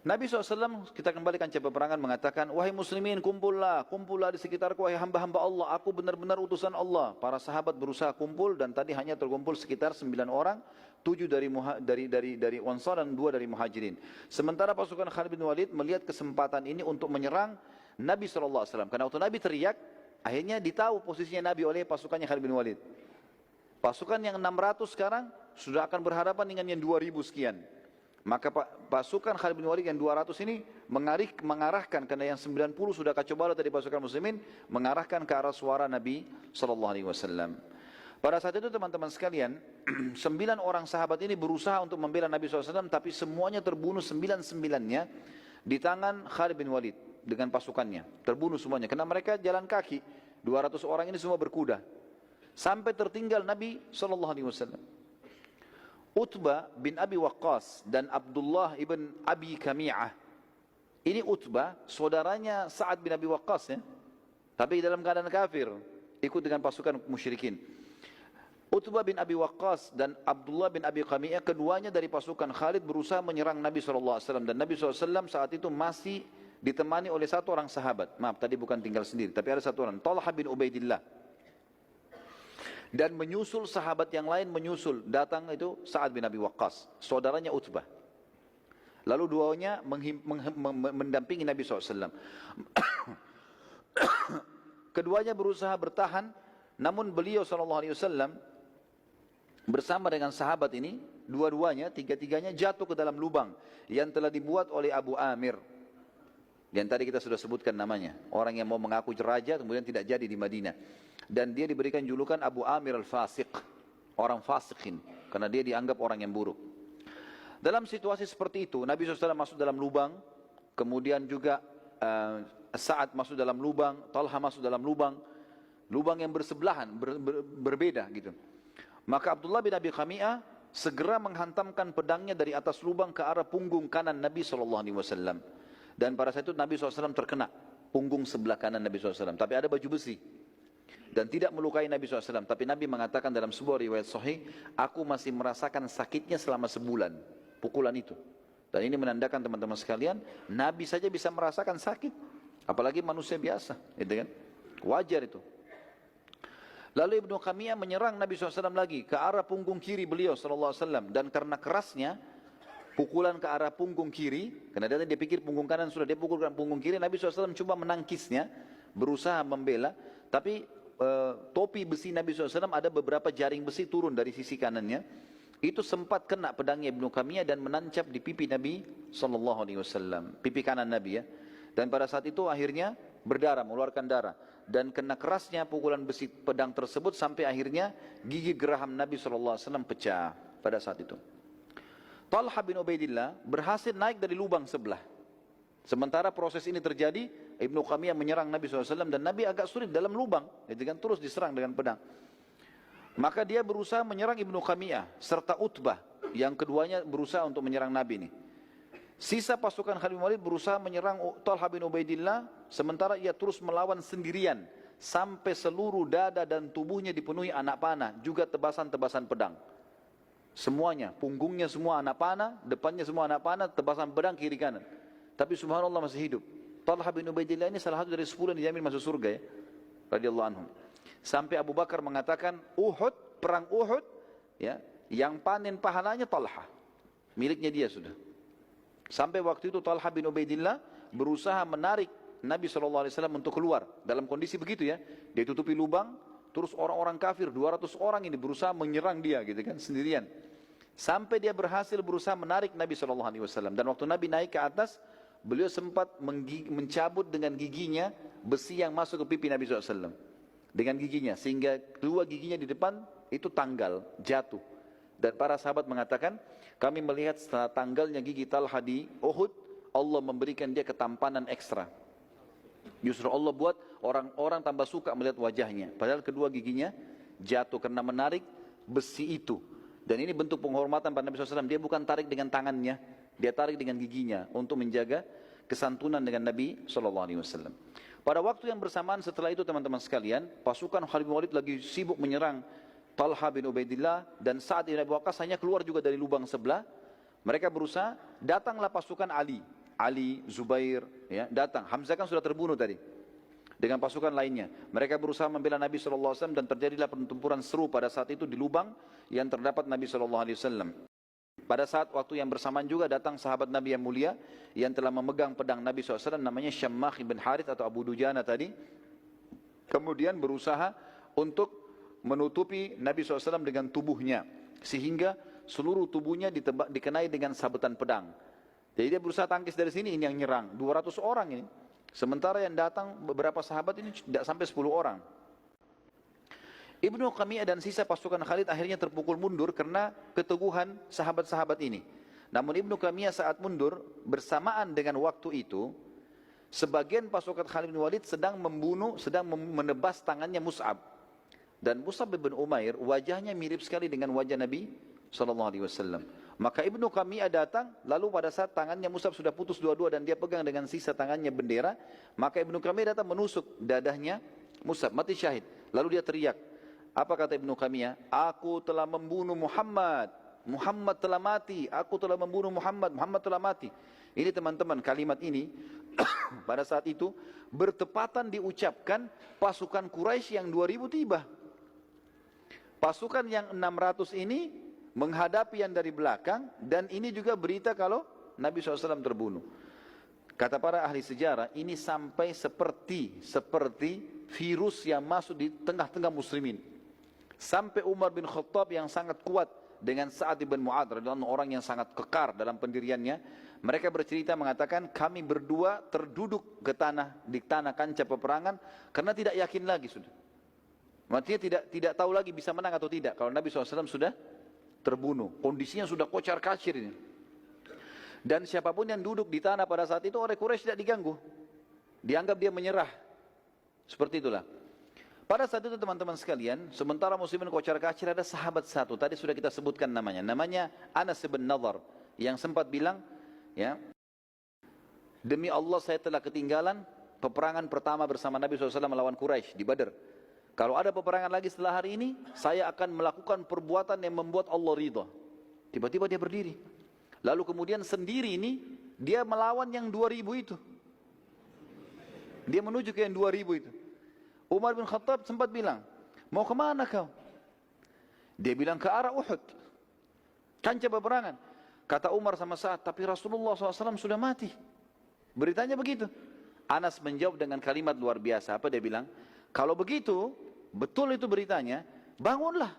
Nabi SAW, kita kembalikan cerita peperangan, mengatakan, wahai muslimin, kumpullah di sekitarku, wahai hamba-hamba Allah, aku benar-benar utusan Allah. Para sahabat berusaha kumpul dan tadi hanya terkumpul sekitar 9 orang, 7 dari Ansar dan 2 dari Muhajirin. Sementara pasukan Khalid bin Walid melihat kesempatan ini untuk menyerang Nabi SAW. Karena waktu Nabi teriak, akhirnya ditahu posisinya Nabi oleh pasukannya Khalid bin Walid. Pasukan yang 600 sekarang sudah akan berhadapan dengan yang 2000 sekian. Maka pasukan Khalid bin Walid yang 200 ini mengarahkan, karena yang 90 sudah kacau balau dari pasukan muslimin, mengarahkan ke arah suara Nabi SAW. Pada saat itu teman-teman sekalian, 9 orang sahabat ini berusaha untuk membela Nabi SAW, tapi semuanya terbunuh 9-9-nya di tangan Khalid bin Walid dengan pasukannya. Terbunuh semuanya, karena mereka jalan kaki, 200 orang ini semua berkuda. Sampai tertinggal Nabi SAW. Utbah bin Abi Waqqas dan Abdullah ibn Abi Kami'ah. Ini Utbah, saudaranya Sa'ad bin Abi Waqqas, ya. Tapi dalam keadaan kafir, ikut dengan pasukan musyrikin. Utbah bin Abi Waqqas dan Abdullah bin Abi Kami'ah, keduanya dari pasukan Khalid berusaha menyerang Nabi SAW. Dan Nabi SAW saat itu masih ditemani oleh satu orang sahabat. Maaf, tadi bukan tinggal sendiri, tapi ada satu orang, Talha bin Ubaidillah. Dan menyusul sahabat yang lain menyusul, datang itu Sa'ad bin Abi Waqqas, saudaranya Utbah. Lalu duanya mendampingi Nabi SAW. Keduanya berusaha bertahan, namun beliau SAW bersama dengan sahabat ini, dua-duanya, tiga-tiganya jatuh ke dalam lubang yang telah dibuat oleh Abu Amir. Yang tadi kita sudah sebutkan namanya, orang yang mau mengaku raja kemudian tidak jadi di Madinah. Dan dia diberikan julukan Abu Amir al-Fasiq, orang fasikin, karena dia dianggap orang yang buruk. Dalam situasi seperti itu, Nabi SAW masuk dalam lubang, kemudian juga Sa'ad masuk dalam lubang, Talha masuk dalam lubang yang bersebelahan, berbeda gitu. Maka Abdullah bin Abi Kami'ah segera menghantamkan pedangnya dari atas lubang ke arah punggung kanan Nabi SAW. Dan pada saat itu Nabi SAW terkena punggung sebelah kanan Nabi SAW, tapi ada baju besi. Dan tidak melukai Nabi SAW. Tapi Nabi mengatakan dalam sebuah riwayat sahih, aku masih merasakan sakitnya selama sebulan, pukulan itu. Dan ini menandakan teman-teman sekalian, Nabi saja bisa merasakan sakit, apalagi manusia biasa, gitu kan? Wajar itu. Lalu Ibnu Khamiyah menyerang Nabi SAW lagi ke arah punggung kiri beliau SAW. Dan karena kerasnya pukulan ke arah punggung kiri, karena dia pikir punggung kanan sudah, dia pukulkan punggung kiri, Nabi SAW coba menangkisnya, berusaha membela, tapi topi besi Nabi SAW ada beberapa jaring besi turun dari sisi kanannya, itu sempat kena pedangnya Ibnu Khamiyah dan menancap di pipi Nabi SAW, pipi kanan Nabi, ya. Dan pada saat itu akhirnya berdarah, mengeluarkan darah, dan kena kerasnya pukulan besi pedang tersebut sampai akhirnya gigi geraham Nabi SAW pecah pada saat itu. Talha bin Ubaidillah berhasil naik dari lubang sebelah. Sementara proses ini terjadi, Ibnu Qamiyah menyerang Nabi SAW dan Nabi agak sulit dalam lubang, terus diserang dengan pedang. Maka dia berusaha menyerang Ibnu Qamiyah serta Utbah, yang keduanya berusaha untuk menyerang Nabi ini. Sisa pasukan Khalid bin Walid berusaha menyerang Talha bin Ubaidillah, sementara ia terus melawan sendirian sampai seluruh dada dan tubuhnya dipenuhi anak panah, juga tebasan-tebasan pedang. Semuanya, punggungnya semua anak panah, depannya semua anak panah, tebasan pedang kiri kanan. Tapi subhanallah masih hidup. Talha bin Ubaidillah ini salah satu dari 10 yang dijamin masuk surga ya, radhiyallahu anhum. Sampai Abu Bakar mengatakan Uhud, perang Uhud ya, yang panen pahalanya Talha, miliknya dia sudah. Sampai waktu itu Talha bin Ubaidillah berusaha menarik Nabi SAW untuk keluar dalam kondisi begitu ya. Dia tutupi lubang, terus orang-orang kafir 200 orang ini berusaha menyerang dia gitu kan sendirian. Sampai dia berhasil berusaha menarik Nabi SAW. Dan waktu Nabi naik ke atas, beliau sempat mencabut dengan giginya besi yang masuk ke pipi Nabi SAW. Dengan giginya, sehingga dua giginya di depan itu tanggal, jatuh. Dan para sahabat mengatakan, kami melihat setelah tanggalnya gigi Talha di Uhud, Allah memberikan dia ketampanan ekstra. Justru Allah buat orang-orang tambah suka melihat wajahnya. Padahal kedua giginya jatuh karena menarik besi itu. Dan ini bentuk penghormatan pada Nabi SAW. Dia bukan tarik dengan tangannya, dia tarik dengan giginya untuk menjaga kesantunan dengan Nabi SAW. Pada waktu yang bersamaan setelah itu teman-teman sekalian, pasukan Khalid bin Walid lagi sibuk menyerang Talha bin Ubaidillah, dan Sa'ad bin Abi Waqqas hanya keluar juga dari lubang sebelah. Mereka berusaha, datanglah pasukan Ali, Zubair, ya, datang. Hamzah kan sudah terbunuh tadi dengan pasukan lainnya. Mereka berusaha membela Nabi SAW dan terjadilah pertempuran seru pada saat itu di lubang yang terdapat Nabi SAW. Pada saat waktu yang bersamaan juga datang sahabat Nabi yang mulia yang telah memegang pedang Nabi SAW, namanya Syammah bin Harith atau Abu Dujana tadi. Kemudian berusaha untuk menutupi Nabi SAW dengan tubuhnya, sehingga seluruh tubuhnya dikenai dengan sabetan pedang. Jadi dia berusaha tangkis dari sini, ini yang nyerang 200 orang ini. Sementara yang datang beberapa sahabat ini tidak sampai 10 orang. Ibnu Qamiyah dan sisa pasukan Khalid akhirnya terpukul mundur karena keteguhan sahabat-sahabat ini. Namun Ibnu Qamiyah saat mundur bersamaan dengan waktu itu, sebagian pasukan Khalid bin Walid sedang menebas tangannya Mus'ab. Dan Mus'ab bin Umair wajahnya mirip sekali dengan wajah Nabi SAW. Maka Ibnu Qamiyah datang, lalu pada saat tangannya Mus'ab sudah putus dua-dua dan dia pegang dengan sisa tangannya bendera, maka Ibnu Qamiyah datang menusuk dadahnya Mus'ab, mati syahid. Lalu dia teriak, apa kata Ibnu Qamiyah? Aku telah membunuh Muhammad, Muhammad telah mati, aku telah membunuh Muhammad, Muhammad telah mati. Ini teman-teman, kalimat ini pada saat itu bertepatan diucapkan pasukan Quraisy yang 2000 tiba. Pasukan yang 600 ini menghadapi yang dari belakang, dan ini juga berita kalau Nabi SAW terbunuh. Kata para ahli sejarah, ini sampai seperti virus yang masuk di tengah-tengah muslimin. Sampai Umar bin Khattab yang sangat kuat dengan Sa'ad bin Mu'adz, orang yang sangat kekar dalam pendiriannya, mereka bercerita mengatakan, kami berdua terduduk di tanah kancah peperangan karena tidak yakin lagi sudah. Maksudnya tidak tahu lagi bisa menang atau tidak kalau Nabi SAW sudah terbunuh. Kondisinya sudah kocar kacir ini. Dan siapapun yang duduk di tanah pada saat itu oleh Quraisy tidak diganggu. Dianggap dia menyerah. Seperti itulah. Pada saat itu teman-teman sekalian, sementara muslimin kocar kacir, ada sahabat satu. Tadi sudah kita sebutkan namanya. Namanya Anas bin Nadhr. Yang sempat bilang, ya, demi Allah saya telah ketinggalan peperangan pertama bersama Nabi SAW melawan Quraisy di Badar. Kalau ada peperangan lagi setelah hari ini, saya akan melakukan perbuatan yang membuat Allah ridha. Tiba-tiba dia berdiri. Lalu kemudian sendiri ini, dia melawan yang 2000 itu. Dia menuju ke yang 2000 itu. Umar bin Khattab sempat bilang, mau kemana kau? Dia bilang ke arah Uhud. Kancah peperangan. Kata Umar sama Sa'ad, tapi Rasulullah SAW sudah mati. Beritanya begitu. Anas menjawab dengan kalimat luar biasa. Apa dia bilang? Kalau begitu, betul itu beritanya, bangunlah,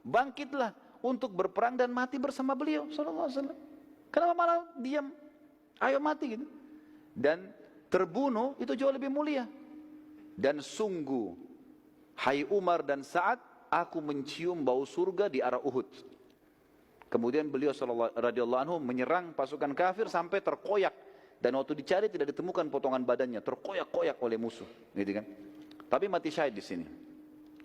bangkitlah untuk berperang dan mati bersama beliau SAW. Kenapa malah diam? Ayo mati gitu. Dan terbunuh itu jauh lebih mulia. Dan sungguh, hai Umar dan Sa'ad, aku mencium bau surga di arah Uhud. Kemudian beliau radhiyallahu anhu menyerang pasukan kafir sampai terkoyak dan waktu dicari tidak ditemukan potongan badannya, terkoyak-koyak oleh musuh, gitu kan. Tapi mati syahid di sini.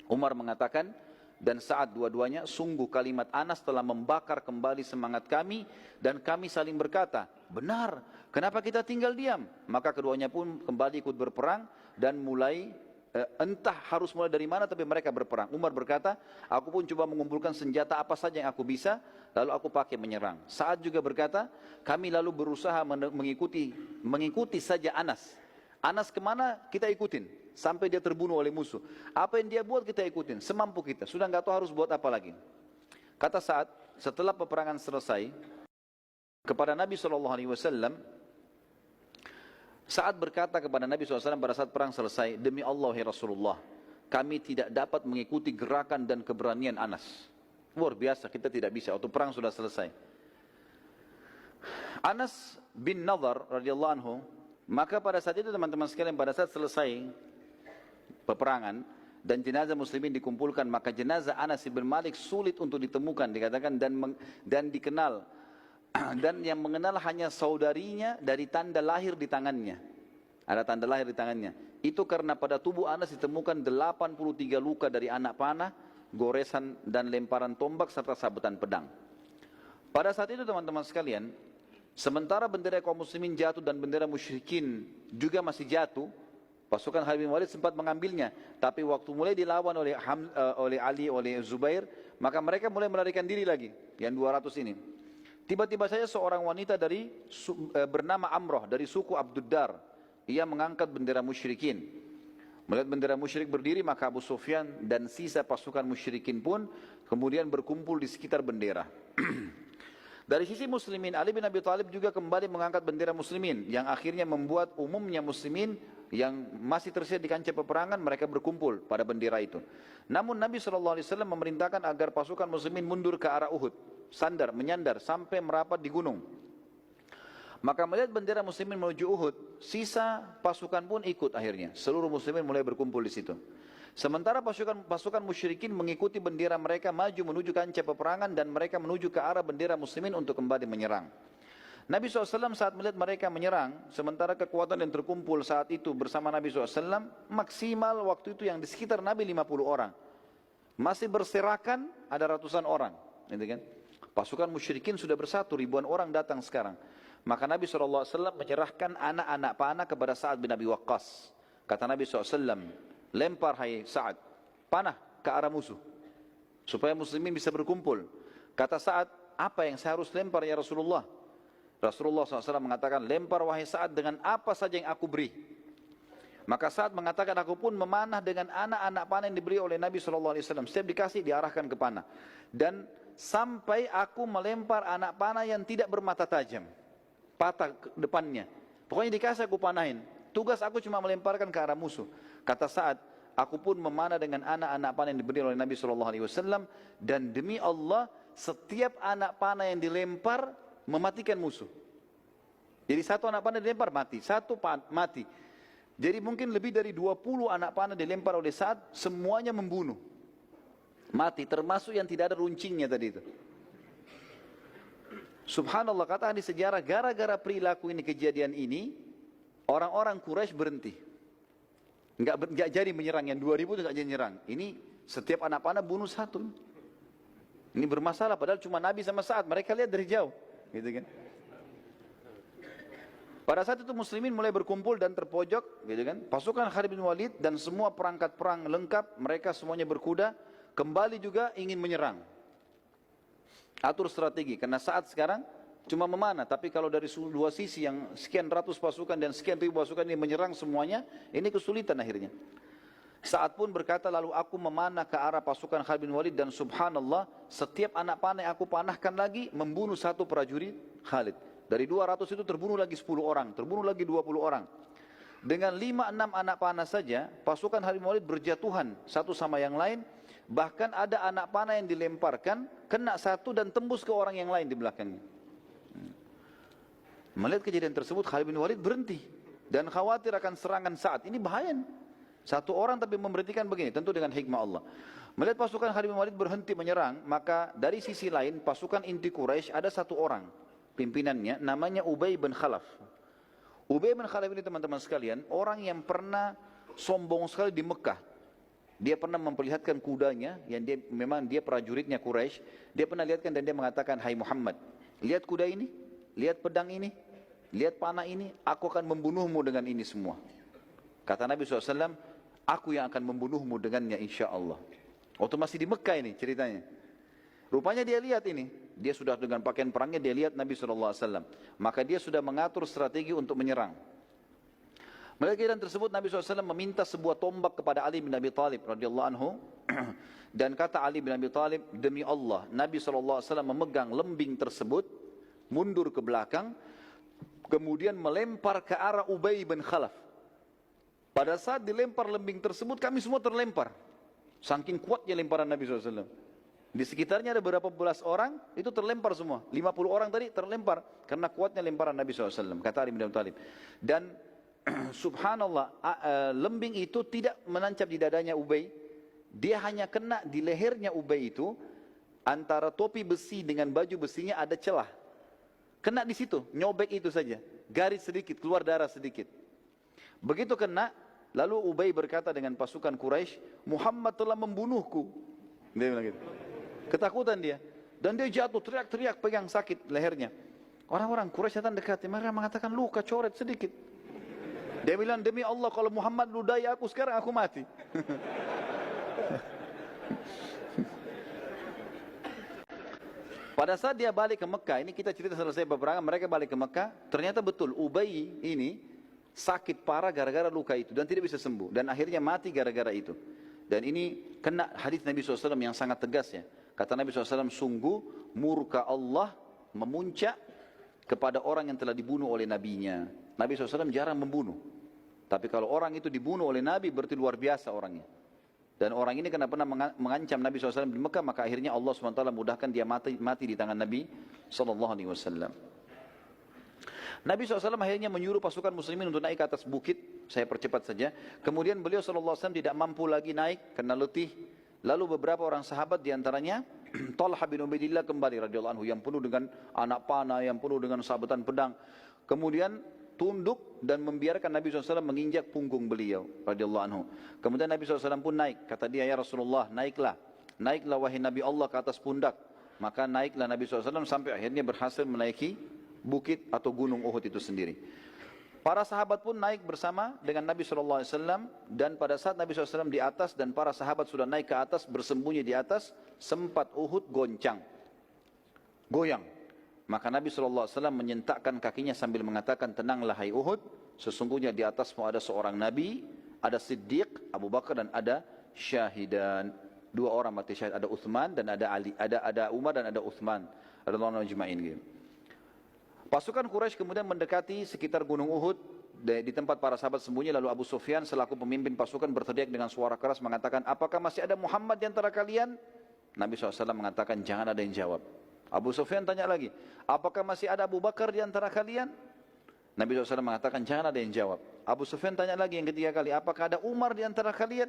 Umar mengatakan, dan saat dua-duanya, sungguh kalimat Anas telah membakar kembali semangat kami, dan kami saling berkata, benar, kenapa kita tinggal diam? Maka keduanya pun kembali ikut berperang, dan mulai, entah harus mulai dari mana, tapi mereka berperang. Umar berkata, aku pun coba mengumpulkan senjata apa saja yang aku bisa, lalu aku pakai menyerang. Sa'ad juga berkata, kami lalu berusaha mengikuti saja Anas. Anas kemana kita ikutin, sampai dia terbunuh oleh musuh. Apa yang dia buat kita ikutin, semampu kita. Sudah nggak tahu harus buat apa lagi. Kata Sa'ad, setelah peperangan selesai, kepada Nabi SAW, Sa'ad berkata kepada Nabi SAW pada saat perang selesai, demi Allah ya Rasulullah, kami tidak dapat mengikuti gerakan dan keberanian Anas. Luar biasa, kita tidak bisa, waktu perang sudah selesai. Anas bin Nadhr radhiyallahu anhu, maka pada saat itu teman-teman sekalian, pada saat selesai peperangan dan jenazah muslimin dikumpulkan, maka jenazah Anas bin Malik sulit untuk ditemukan, dikatakan, dan dikenal, dan yang mengenal hanya saudarinya dari tanda lahir di tangannya. Ada tanda lahir di tangannya. Itu karena pada tubuh Anas ditemukan 83 luka dari anak panah, goresan dan lemparan tombak serta sabetan pedang. Pada saat itu teman-teman sekalian, sementara bendera kaum muslimin jatuh dan bendera musyrikin juga masih jatuh, pasukan Khalid bin Walid sempat mengambilnya. Tapi waktu mulai dilawan oleh Ali, oleh Zubair, maka mereka mulai melarikan diri lagi, yang 200 ini. Tiba-tiba saja seorang wanita bernama Amroh dari suku Abduddar, ia mengangkat bendera musyrikin. Melihat bendera musyrik berdiri, maka Abu Sufyan dan sisa pasukan musyrikin pun kemudian berkumpul di sekitar bendera. Dari sisi muslimin, Ali bin Abi Thalib juga kembali mengangkat bendera muslimin, yang akhirnya membuat umumnya muslimin yang masih tersedia di kancah peperangan, mereka berkumpul pada bendera itu. Namun Nabi SAW memerintahkan agar pasukan muslimin mundur ke arah Uhud, menyandar sampai merapat di gunung. Maka melihat bendera muslimin menuju Uhud, sisa pasukan pun ikut akhirnya. Seluruh muslimin mulai berkumpul di situ. Sementara pasukan musyrikin mengikuti bendera mereka maju menuju kancah peperangan, dan mereka menuju ke arah bendera muslimin untuk kembali menyerang. Nabi SAW saat melihat mereka menyerang, sementara kekuatan yang terkumpul saat itu bersama Nabi SAW, maksimal waktu itu yang di sekitar Nabi 50 orang. Masih berserakan ada ratusan orang. Gitu kan? Pasukan musyrikin sudah bersatu, ribuan orang datang sekarang. Maka Nabi SAW menyerahkan anak-anak panah kepada Sa'ad bin Abi Waqqas. Kata Nabi SAW, lempar hai Sa'ad, panah ke arah musuh, supaya muslimin bisa berkumpul. Kata Sa'ad, apa yang saya harus lempar ya Rasulullah? Rasulullah SAW mengatakan, lempar wahai Sa'ad dengan apa saja yang aku beri. Maka Sa'ad mengatakan, aku pun memanah dengan anak-anak panah yang diberi oleh Nabi SAW. Setiap dikasih diarahkan ke panah. Dan sampai aku melempar anak panah yang tidak bermata tajam, patah depannya. Pokoknya dikasih aku panahin. Tugas aku cuma melemparkan ke arah musuh. Kata Sa'ad, aku pun memanah dengan anak-anak panah yang diberi oleh Nabi SAW. Dan demi Allah, setiap anak panah yang dilempar mematikan musuh. Jadi satu anak panah dilempar mati, satu mati. Jadi mungkin lebih dari 20 anak panah dilempar oleh Sa'ad, semuanya membunuh. Mati, termasuk yang tidak ada runcingnya tadi itu. Subhanallah, kata ahli sejarah, gara-gara perilaku ini, kejadian ini, orang-orang Quraisy berhenti. Enggak jadi menyerang, yang 2000 itu enggak jadi menyerang. Ini setiap anak panah bunuh satu. Ini bermasalah, padahal cuma Nabi sama Sa'ad, mereka lihat dari jauh. Gitu kan? Pada saat itu muslimin mulai berkumpul dan terpojok, gitu kan? Pasukan Khalid bin Walid dan semua perangkat perang lengkap, mereka semuanya berkuda, kembali juga ingin menyerang. Atur strategi, karena saat sekarang cuma memanah, tapi kalau dari dua sisi yang sekian ratus pasukan dan sekian ribu pasukan ini menyerang semuanya, ini kesulitan akhirnya. Saat pun berkata, lalu aku memanah ke arah pasukan Khalid bin Walid, dan subhanallah, setiap anak panah yang aku panahkan lagi membunuh satu prajurit Khalid. Dari 200 itu terbunuh lagi 10 orang, terbunuh lagi 20 orang. Dengan 5-6 anak panah saja, pasukan Khalid bin Walid berjatuhan satu sama yang lain. Bahkan ada anak panah yang dilemparkan, kena satu dan tembus ke orang yang lain di belakangnya. Melihat kejadian tersebut, Khalid bin Walid berhenti dan khawatir akan serangan Sa'ad. Ini bahaya. Satu orang tapi memberhentikan begini, tentu dengan hikmah Allah. Melihat pasukan Khalid bin Walid berhenti menyerang, maka dari sisi lain pasukan inti Quraisy ada satu orang pimpinannya, namanya Ubay bin Khalaf. Ubay bin Khalaf ini teman-teman sekalian, orang yang pernah sombong sekali di Mekah. Dia pernah memperlihatkan kudanya, yang memang dia prajuritnya Quraisy. Dia pernah lihatkan dan dia mengatakan, hai Muhammad, lihat kuda ini, lihat pedang ini, lihat panah ini, aku akan membunuhmu dengan ini semua. Kata Nabi SAW, aku yang akan membunuhmu dengannya insya Allah. Waktu masih di Mekah ini ceritanya. Rupanya dia lihat ini, dia sudah dengan pakaian perangnya, dia lihat Nabi SAW. Maka dia sudah mengatur strategi untuk menyerang. Melihat keadaan tersebut, Nabi SAW meminta sebuah tombak kepada Ali bin Abi Thalib radhiyallahu anhu. Dan kata Ali bin Abi Thalib, demi Allah, Nabi SAW memegang lembing tersebut, mundur ke belakang, kemudian melempar ke arah Ubay bin Khalaf. Pada saat dilempar lembing tersebut, kami semua terlempar. Saking kuatnya lemparan Nabi SAW. Di sekitarnya ada beberapa belas orang, itu terlempar semua. 50 orang tadi terlempar, karena kuatnya lemparan Nabi SAW, kata Ali bin Abi Thalib. Dan subhanallah, lembing itu tidak menancap di dadanya Ubay. Dia hanya kena di lehernya Ubay itu, antara topi besi dengan baju besinya ada celah. Kena di situ, nyobek itu saja. Garis sedikit, keluar darah sedikit. Begitu kena, lalu Ubay berkata dengan pasukan Quraisy, Muhammad telah membunuhku. Dia bilang gitu. Ketakutan dia. Dan dia jatuh, teriak-teriak, pegang sakit lehernya. Orang-orang Quraisy datang dekat, mereka mengatakan luka coret sedikit. Dia bilang, demi Allah kalau Muhammad ludahi aku sekarang, aku mati. Pada saat dia balik ke Mekah, ini kita cerita selesai peperangan, mereka balik ke Mekah, ternyata betul Ubay ini sakit parah gara-gara luka itu dan tidak bisa sembuh. Dan akhirnya mati gara-gara itu. Dan ini kena hadis Nabi SAW yang sangat tegas ya. Kata Nabi SAW, sungguh murka Allah memuncak kepada orang yang telah dibunuh oleh nabinya. Nabi SAW jarang membunuh. Tapi kalau orang itu dibunuh oleh Nabi, berarti luar biasa orangnya. Dan orang ini karena pernah mengancam Nabi SAW di Mekah, maka akhirnya Allah SWT mudahkan dia mati di tangan Nabi SAW. Nabi SAW akhirnya menyuruh pasukan muslimin untuk naik ke atas bukit. Saya percepat saja. Kemudian beliau SAW tidak mampu lagi naik karena letih. Lalu beberapa orang sahabat diantaranya Talha bin Ubaidillah kembali radhiyallahu anhu, yang penuh dengan anak panah, yang penuh dengan sabetan pedang. Kemudian tunduk dan membiarkan Nabi SAW menginjak punggung beliau radhiyallahu anhu. Kemudian Nabi SAW pun naik. Kata dia, ya Rasulullah, naiklah. Naiklah wahai Nabi Allah ke atas pundak. Maka naiklah Nabi SAW sampai akhirnya berhasil menaiki bukit atau gunung Uhud itu sendiri. Para sahabat pun naik bersama dengan Nabi SAW, dan pada saat Nabi SAW di atas dan para sahabat sudah naik ke atas, bersembunyi di atas, sempat Uhud goyang. Maka Nabi SAW menyentakkan kakinya sambil mengatakan, tenanglah hai Uhud, sesungguhnya di atasmu ada seorang Nabi, ada Siddiq, Abu Bakar, dan ada syahidan. 2 orang mati syahid, ada Uthman dan ada Ali, ada Umar dan ada Uthman radhiyallahu anhum ajma'in gitu. Pasukan Quraisy kemudian mendekati sekitar gunung Uhud di tempat para sahabat sembunyi. Lalu Abu Sufyan selaku pemimpin pasukan berteriak dengan suara keras mengatakan, apakah masih ada Muhammad di antara kalian? Nabi SAW mengatakan, jangan ada yang jawab. Abu Sufyan tanya lagi, apakah masih ada Abu Bakar di antara kalian? Nabi SAW mengatakan, jangan ada yang jawab. Abu Sufyan tanya lagi yang ketiga kali, apakah ada Umar di antara kalian?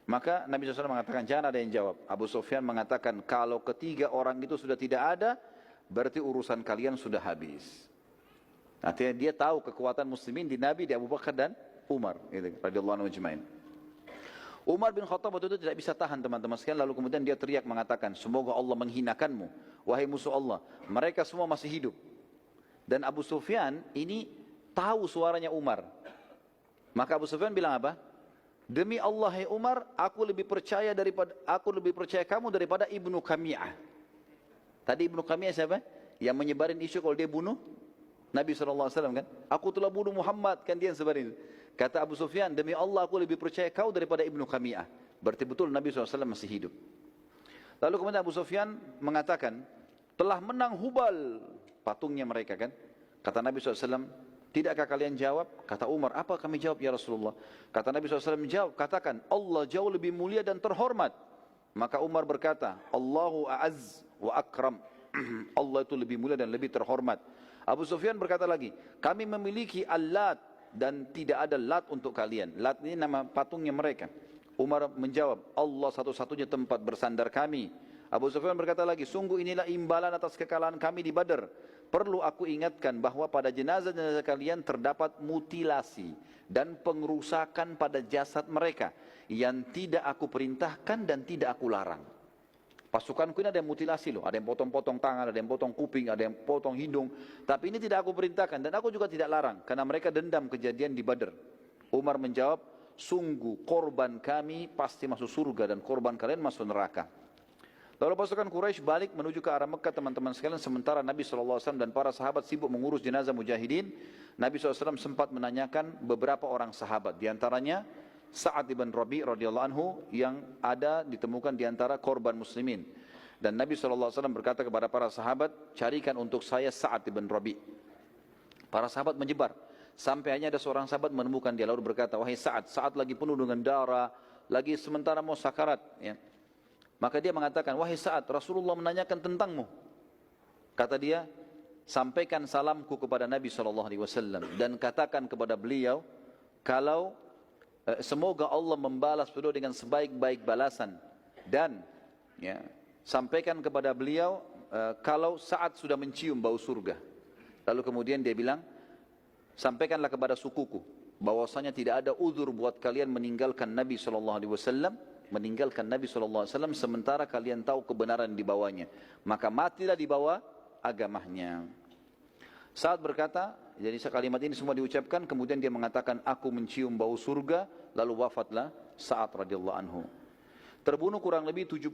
Maka Nabi SAW mengatakan, jangan ada yang jawab. Abu Sufyan mengatakan, kalau ketiga orang itu sudah tidak ada, berarti urusan kalian sudah habis. Artinya dia tahu kekuatan muslimin di Nabi, di Abu Bakar dan Umar radhiyallahu anhu ajma'in. Umar bin Khattab waktu itu tidak bisa tahan teman-teman sekalian, lalu kemudian dia teriak mengatakan, semoga Allah menghinakanmu wahai musuh Allah, mereka semua masih hidup. Dan Abu Sufyan ini tahu suaranya Umar. Maka Abu Sufyan bilang apa? Demi Allah hai Umar, aku lebih percaya kamu daripada Ibnu Qami'ah. Tadi Ibnu Qami'ah siapa? Yang menyebarin isu kalau dia bunuh Nabi SAW kan? Aku telah bunuh Muhammad, kan dia yang sebarin. Kata Abu Sufyan, demi Allah aku lebih percaya kau daripada Ibnu Qami'ah. Berarti betul Nabi SAW masih hidup. Lalu kemudian Abu Sufyan mengatakan, telah menang Hubal, patungnya mereka kan? Kata Nabi SAW, tidakkah kalian jawab? Kata Umar, apa kami jawab ya Rasulullah? Kata Nabi SAW, jawab, katakan, Allah jauh lebih mulia dan terhormat. Maka Umar berkata, Allahu a'az wa akram. Allah itu lebih mulia dan lebih terhormat. Abu Sufyan berkata lagi, kami memiliki Al-Lat dan tidak ada Lat untuk kalian. Lat ini nama patungnya mereka. Umar menjawab, Allah satu-satunya tempat bersandar kami. Abu Sufyan berkata lagi, sungguh inilah imbalan atas kekalahan kami di Badar. perlu aku ingatkan bahwa pada jenazah-jenazah kalian terdapat mutilasi dan pengerusakan pada jasad mereka yang tidak aku perintahkan dan tidak aku larang. Pasukanku ini ada yang mutilasi loh, ada yang potong-potong tangan, ada yang potong kuping, ada yang potong hidung. Tapi ini tidak aku perintahkan dan aku juga tidak larang karena mereka dendam kejadian di Badr. Umar menjawab, sungguh korban kami pasti masuk surga dan korban kalian masuk neraka. Lalu pasukan Quraisy balik menuju ke arah Mekah teman-teman sekalian. Sementara Nabi SAW dan para sahabat sibuk mengurus jenazah mujahidin. Nabi SAW sempat menanyakan beberapa orang sahabat. Di antaranya Sa'ad ibn Rabi radhiyallahu anhu yang ada ditemukan di antara korban muslimin. Dan Nabi SAW berkata kepada para sahabat, carikan untuk saya Sa'ad ibn Rabi. Para sahabat menyebar. Sampai hanya ada seorang sahabat menemukan dia lalu berkata, wahai Sa'ad, Sa'ad lagi penuh dengan darah, lagi sementara mau sakarat. Ya. Maka dia mengatakan, wahai Sa'ad, Rasulullah menanyakan tentangmu. Kata dia, sampaikan salamku kepada Nabi SAW dan katakan kepada beliau, kalau semoga Allah membalas beliau dengan sebaik-baik balasan. Dan ya, sampaikan kepada beliau, kalau Sa'ad sudah mencium bau surga. Lalu kemudian dia bilang, sampaikanlah kepada sukuku, bahwasanya tidak ada uzur buat kalian meninggalkan Nabi SAW, sementara kalian tahu kebenaran di bawahnya, maka matilah di bawah agamanya. Saat berkata, jadi kalimat ini semua diucapkan, kemudian dia mengatakan, aku mencium bau surga, lalu wafatlah Sa'ad radhiyallahu anhu. Terbunuh kurang lebih 70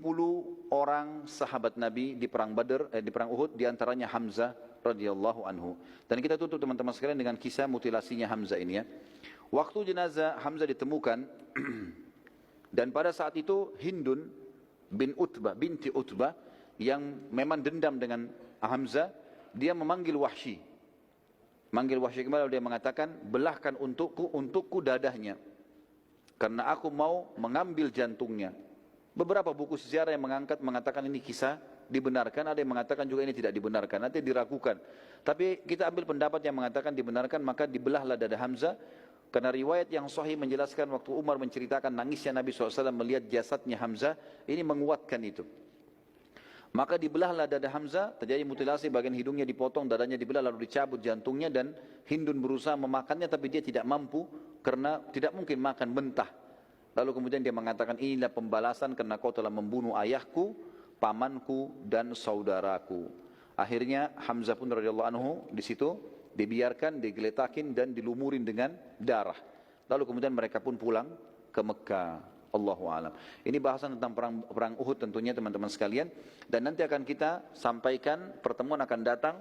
orang sahabat Nabi di perang Badr, di perang Uhud, di antaranya Hamzah radhiyallahu anhu. Dan kita tutup teman-teman sekalian dengan kisah mutilasinya Hamzah ini ya. Waktu jenazah Hamzah ditemukan dan pada saat itu Hindun binti Utbah yang memang dendam dengan Hamzah, dia memanggil Wahsy. Manggil Wahsy kembali, dia mengatakan, belahkan untukku dadahnya, karena aku mau mengambil jantungnya. Beberapa buku sejarah yang mengatakan ini kisah dibenarkan, ada yang mengatakan juga ini tidak dibenarkan, nanti diragukan. Tapi kita ambil pendapat yang mengatakan dibenarkan, maka dibelahlah dada Hamzah. Karena riwayat yang sahih menjelaskan waktu Umar menceritakan nangisnya Nabi SAW melihat jasadnya Hamzah, ini menguatkan itu. Maka dibelahlah dada Hamzah, terjadi mutilasi, bagian hidungnya dipotong, dadanya dibelah, lalu dicabut jantungnya, dan Hindun berusaha memakannya, tapi dia tidak mampu, karena tidak mungkin makan mentah. Lalu kemudian dia mengatakan, inilah pembalasan karena kau telah membunuh ayahku, pamanku, dan saudaraku. Akhirnya Hamzah pun radhiyallahu anhu di situ dibiarkan, digeletakin dan dilumurin dengan darah. Lalu kemudian mereka pun pulang ke Mekah. Allahu a'lam. Ini bahasan tentang perang Uhud tentunya teman-teman sekalian. Dan nanti akan kita sampaikan, pertemuan akan datang,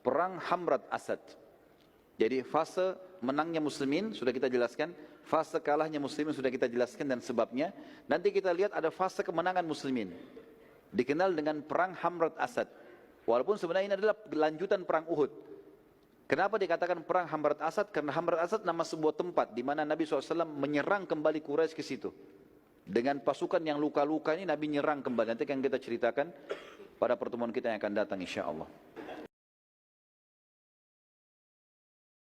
perang Hamrat Asad. Jadi fase menangnya muslimin sudah kita jelaskan, fase kalahnya muslimin sudah kita jelaskan dan sebabnya. Nanti kita lihat ada fase kemenangan muslimin, dikenal dengan perang Hamrat Asad. Walaupun sebenarnya ini adalah lanjutan perang Uhud. Kenapa dikatakan perang Hamrat Asad? Karena Hamrat Asad nama sebuah tempat di mana Nabi SAW menyerang kembali Quraisy ke situ. Dengan pasukan yang luka-luka ini Nabi nyerang kembali. Nanti akan kita ceritakan pada pertemuan kita yang akan datang insya Allah.